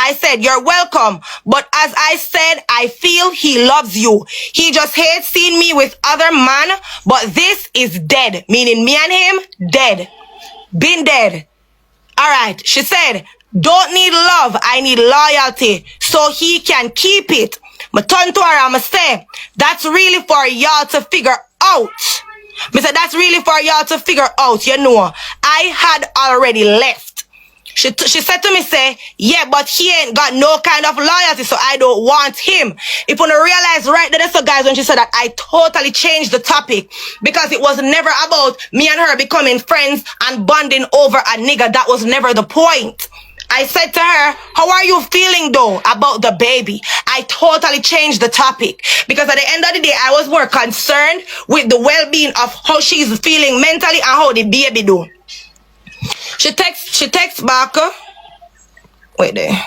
I said, you're welcome. But as I said, I feel he loves you. He just hates seeing me with other man. But this is dead. Meaning me and him, dead. Been dead. Alright, she said, don't need love, I need loyalty, so he can keep it. My turn to her, I'ma say, that's really for y'all to figure out. Me said, that's really for y'all to figure out, you know. I had already left. She said to me, say, yeah, but he ain't got no kind of loyalty, so I don't want him. If you realize right there, so guys, when she said that, I totally changed the topic, because it was never about me and her becoming friends and bonding over a nigga. That was never the point. I said to her, how are you feeling though about the baby? I totally changed the topic, because at the end of the day, I was more concerned with the well-being of how she's feeling mentally and how the baby do. She texts back. Wait there.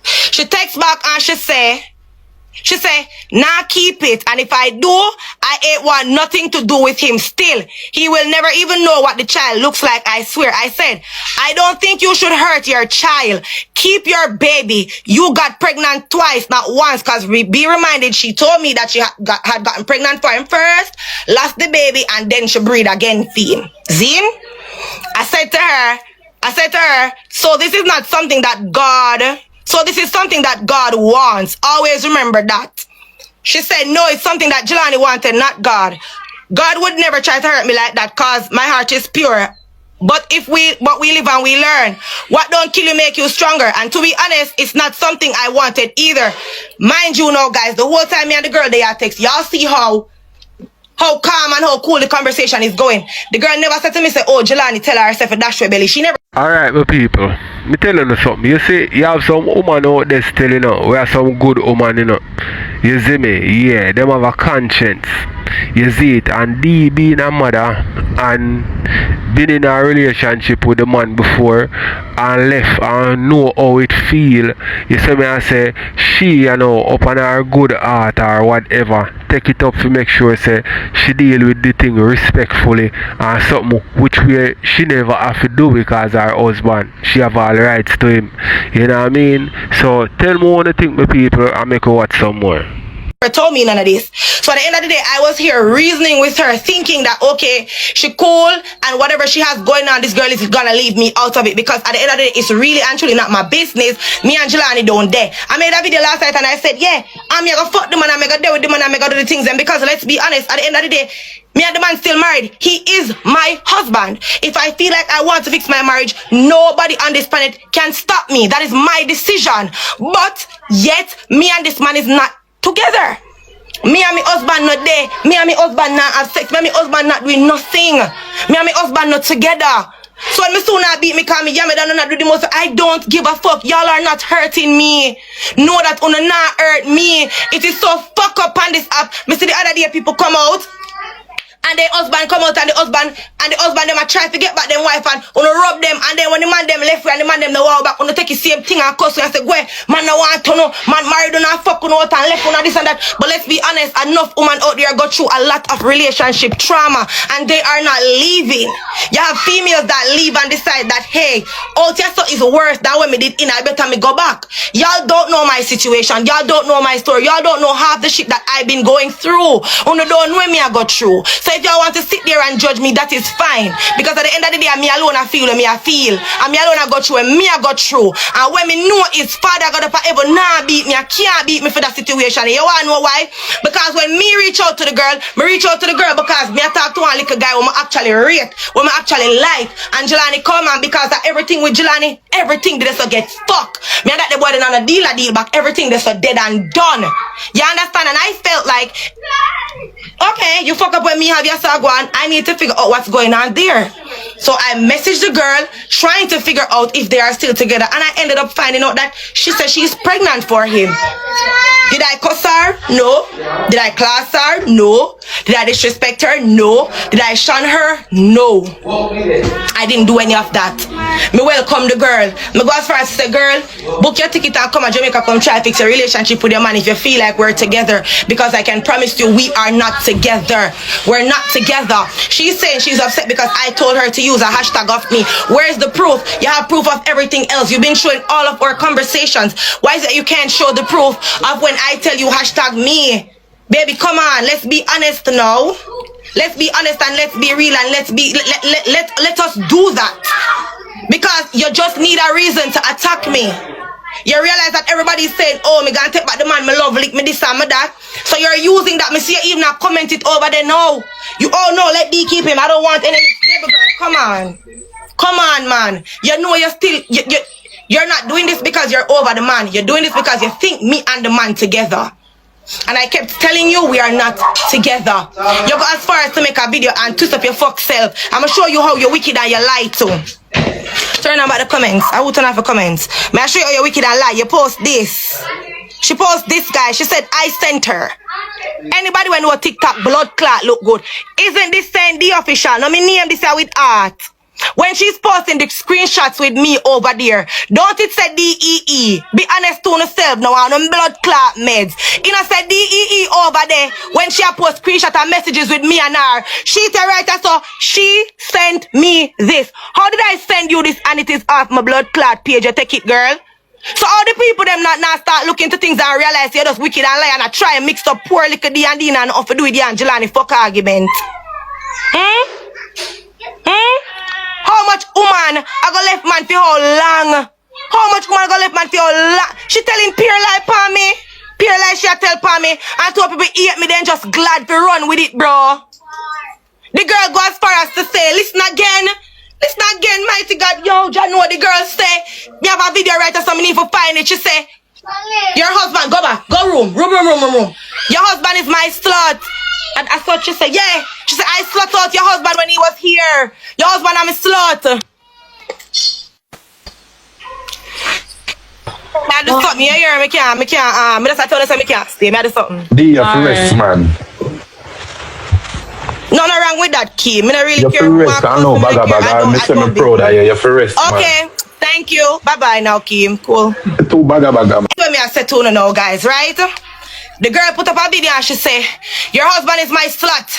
She texts back and she say, nah, keep it. And if I do, I ain't want nothing to do with him still. He will never even know what the child looks like, I swear. I said, I don't think you should hurt your child. Keep your baby. You got pregnant twice, not once. Because be reminded, she told me that she had gotten pregnant for him first, lost the baby, and then she breed again for him. Zin? I said to her, so this is not something that this is something that God wants. Always remember that. She said, no, it's something that Jelani wanted, not God. God would never try to hurt me like that, because my heart is pure. But we live and we learn. What don't kill you make you stronger. And to be honest, it's not something I wanted either. Mind you now, guys, the whole time me and the girl they are text, y'all see how calm and how cool the conversation is going. The girl never said to me, say, oh, Jelani, tell her herself a dash with belly. She never. Alright, my people. Me telling you something. You see, you have some woman out there still, you know. We have some good woman, you know. You see me? Yeah, them have a conscience. You see it. And D being a mother and been in a relationship with the man before and left and know how it feel. You see me, I say, she, you know, up on her good heart or whatever, take it up to make sure, say, she deal with the thing respectfully and something which she never have to do, because her husband, she have all rights to him. You know what I mean? So tell me what you think, my people, and make you watch some more. told me none of this. So at the end of the day, I was here reasoning with her, thinking that, okay, she cool, and whatever she has going on, this girl is gonna leave me out of it, because at the end of the day, it's really and truly not my business. Me and Jelani don't dare. I made a video last night and I said, yeah, I'm gonna fuck the man, I'm gonna deal with the man, I'm gonna do the things, and because let's be honest, at the end of the day, me and the man still married. He is my husband. If I feel like I want to fix my marriage, nobody on this planet can stop me. That is my decision. But yet, me and this man is not together. Me and my husband not there. Me and my husband not have sex. Me and my husband not doing nothing. Me and my husband not together. So when me soon not beat me, call me, yeah, me don't not do the most. I don't give a fuck. Y'all are not hurting me. Know that una not hurt me. It is so fuck up on this app. Me see the other day people come out. And the husband come out and the husband them a try to get back them wife and rub them, and then when the man them left and the man them the walk back, take the same thing and cuss and say, "Go, man no want to know, man married on a fuck out and left on this and that." But let's be honest, enough women out there go through a lot of relationship trauma and they are not leaving. You have females that leave and decide that, hey, out here so is worse than when me did in, I better me go back. Y'all don't know my situation, y'all don't know my story, y'all don't know half the shit that I've been going through. You don't know me I go through. So if y'all want to sit there and judge me, that is fine. Because at the end of the day, me alone I feel what me I feel. And me alone I go through and me I go through. And when me know his father got up forever, nah beat me, I can't beat me for that situation. You wanna know why? Because when me reach out to the girl, because me I talk to one little guy who I actually rate, who I actually like. And Jelani come on, because of everything with Jelani, everything did so get fucked. Me and that the boy on a deal back, everything that's so dead and done. You understand? And I felt like, okay, you fuck up when me have your sagwan, I need to figure out what's going on there. So I messaged the girl trying to figure out if they are still together, and I ended up finding out that she said she's pregnant for him. Did I cuss her? No. Did I class her? No. Did I disrespect her? No. Did I shun her? No. I didn't do any of that. Me welcome the girl. Me go as far as say, girl, book your ticket and come to Jamaica, come try to fix a relationship with your man if you feel like we're together, because I can promise you we are not together. We're not together. She's saying she's upset because I told her to use a hashtag of me. Where's the proof? You have proof of everything else. You've been showing all of our conversations. Why is it you can't show the proof of when I tell you hashtag me? Baby, come on, let's be honest now. Let's be honest and let's be real, and let us do that. Because you just need a reason to attack me. You realize that everybody's saying, oh, me gonna take back the man, me love, lick me this and me that. So you're using that. Me see you even not comment it over there now. You all know, let D keep him. I don't want any baby girl. Come on. Come on, man. You know you're still, you're not doing this because you're over the man. You're doing this because you think me and the man together. And I kept telling you we are not together. You go as far as to make a video and twist up your fuck self. I'm gonna show you how you're wicked and you lie too. Turn on about the comments. I will turn off the comments. May I show you how you're wicked and lie? You post this. She post this guy. She said I sent her. Anybody when know TikTok blood clot look good? Isn't this saying the official? No, me name this with art. When she's posting the screenshots with me over there, don't it say DEE? Be honest to yourself now on them blood clot meds. You know say DEE over there when she post screenshot and messages with me and her. She tell right so she sent me this. How did I send you this and it is off my blood clot page? You take it, girl. So all the people them not start looking to things and realize you're just wicked and lie and I try and mix up poor little D and Dina and off to do with the Angelani fuck argument. How much woman I go left man for how long? How much woman I go left man for how long? She telling pure lie pa me. Pure lie she tell pa me. And two people hate me then just glad to run with it, bro. The girl go as far as to say, listen again, mighty God. Yo, John know what the girl say. Me have a video writer so me need to find it. She say, your husband, go back, go room. Your husband is my slut. And I thought she said, yeah. She said, I slut out your husband when he was here. Your husband I'm a slut. I do something, you hear me? I can't, I just tell you something, I can't stay. I do something. D, rest, man. Nothing wrong with that, Key. I don't really care. You rest, I know, baga. I'm proud of you. You're for rest, okay, man. Thank you. Bye-bye now, Kim. Cool. Too baga. Let me say to you now, guys, right? The girl put up a video and she say, your husband is my slut.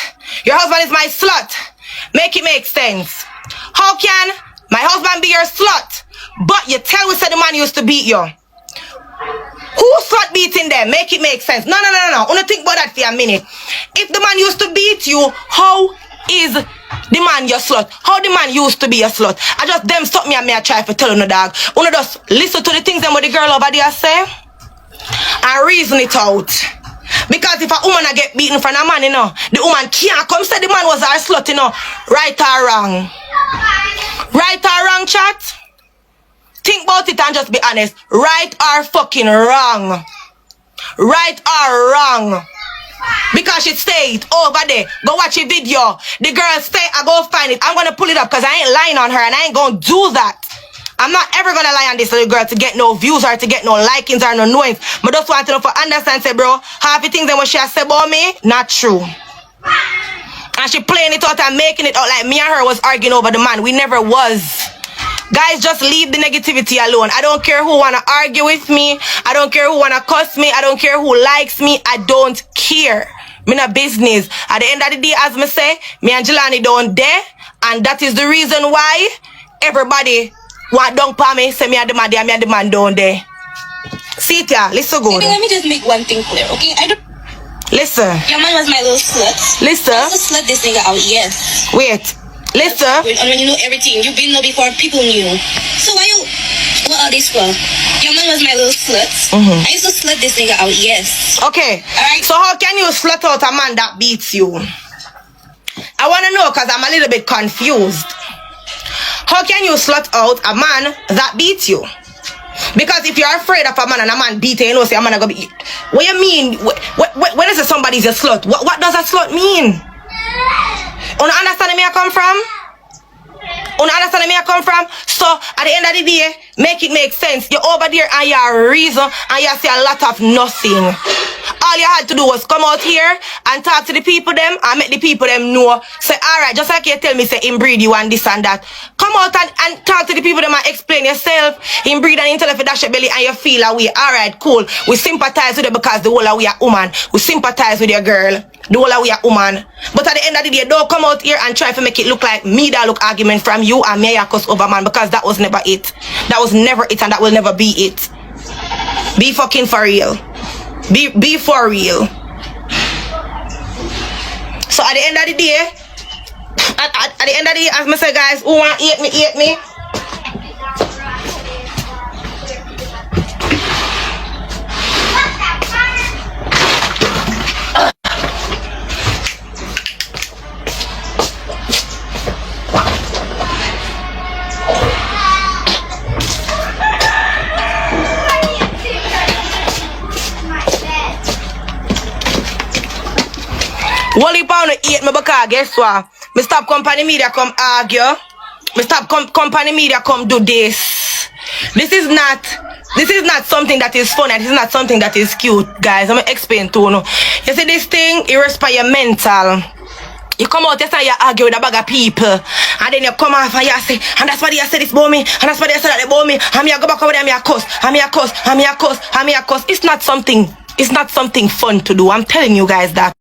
Your husband is my slut. Make it make sense. How can my husband be your slut? But you tell we said the man used to beat you. Who slut not beating them. Make it make sense. No. Wanna think about that for a minute. If the man used to beat you, how is the man your slut? How the man used to be a slut? I just them stop me and me I try to tell you, dog. Wanna just listen to the things that the girl over there say and reason it out. Because if a woman get beaten from a man, you know, the woman can't come say the man was our slut, you know. Right or wrong? Right or wrong, chat? Think about it and just be honest. Right or fucking wrong? Right or wrong? Because she stayed over there. Go watch a video. The girl stay, I go find it. I'm gonna pull it up because I ain't lying on her and I ain't gonna do that. I'm not ever gonna lie on this little girl to get no views or to get no likings or no knowings. But just want to know for understand, say, bro, half the things that what she has said about me, not true. And she playing it out and making it out like me and her was arguing over the man. We never was. Guys, just leave the negativity alone. I don't care who wanna argue with me. I don't care who wanna cuss me. I don't care who likes me. I don't care. Me not business. At the end of the day, as me say, me and Jelani don't dare. And that is the reason why everybody want don't pa me, say me and the man there, me and the man down there. See it, yeah, listen good. Let me just make one thing clear, okay? I don't. Listen. Your man was my little slut. Listen. I also slut this nigga out, yes. Wait. Listen. And when you know everything, you've been there before people knew. So why you, what all this for? Your man was my little slut. I used to slut this nigga out, yes. Okay. Alright. So how can you slut out a man that beats you? I want to know because I'm a little bit confused. How can you slut out a man that beats you? Because if you're afraid of a man and a man beat you, you know, say a man gonna beat you. What you mean? When I say somebody's a slut, what does a slut mean? You understand where I come from? You understand where I come from? So at the end of the day, make it make sense. You're over there and you're reason and you see a lot of nothing. All you had to do was come out here and talk to the people them and make the people them know. Say, alright, just like you tell me, say, him breed you and this and that. Come out and talk to the people them and explain yourself. Him breed and tell if you dash your belly and you feel away. Alright, cool. We sympathize with you because the whole of we are woman. We sympathize with your girl. The whole of we are woman. But at the end of the day, don't come out here and try to make it look like me that look argument from you and me cuss over man, because that was never it. That was never it and that will never be it. Be fucking for real. Be for real. So at the end of the day, at the end of the day, as I say, guys, who want to eat me? Wally pound to eat me because guess what? Me stop company media come argue. Me stop company media come do this. This is not something that is fun and this is not something that is cute, guys. I'm gonna explain to you. You see this thing, it respect your mental. You come out yesterday, you argue with a bag of people, and then you come off and you say, and that's why you said this about me, and that's why you said that about me, and me I go back over there and me a cuss, and me a cuss, and me a cuss, and me a cuss. It's not something fun to do. I'm telling you guys that.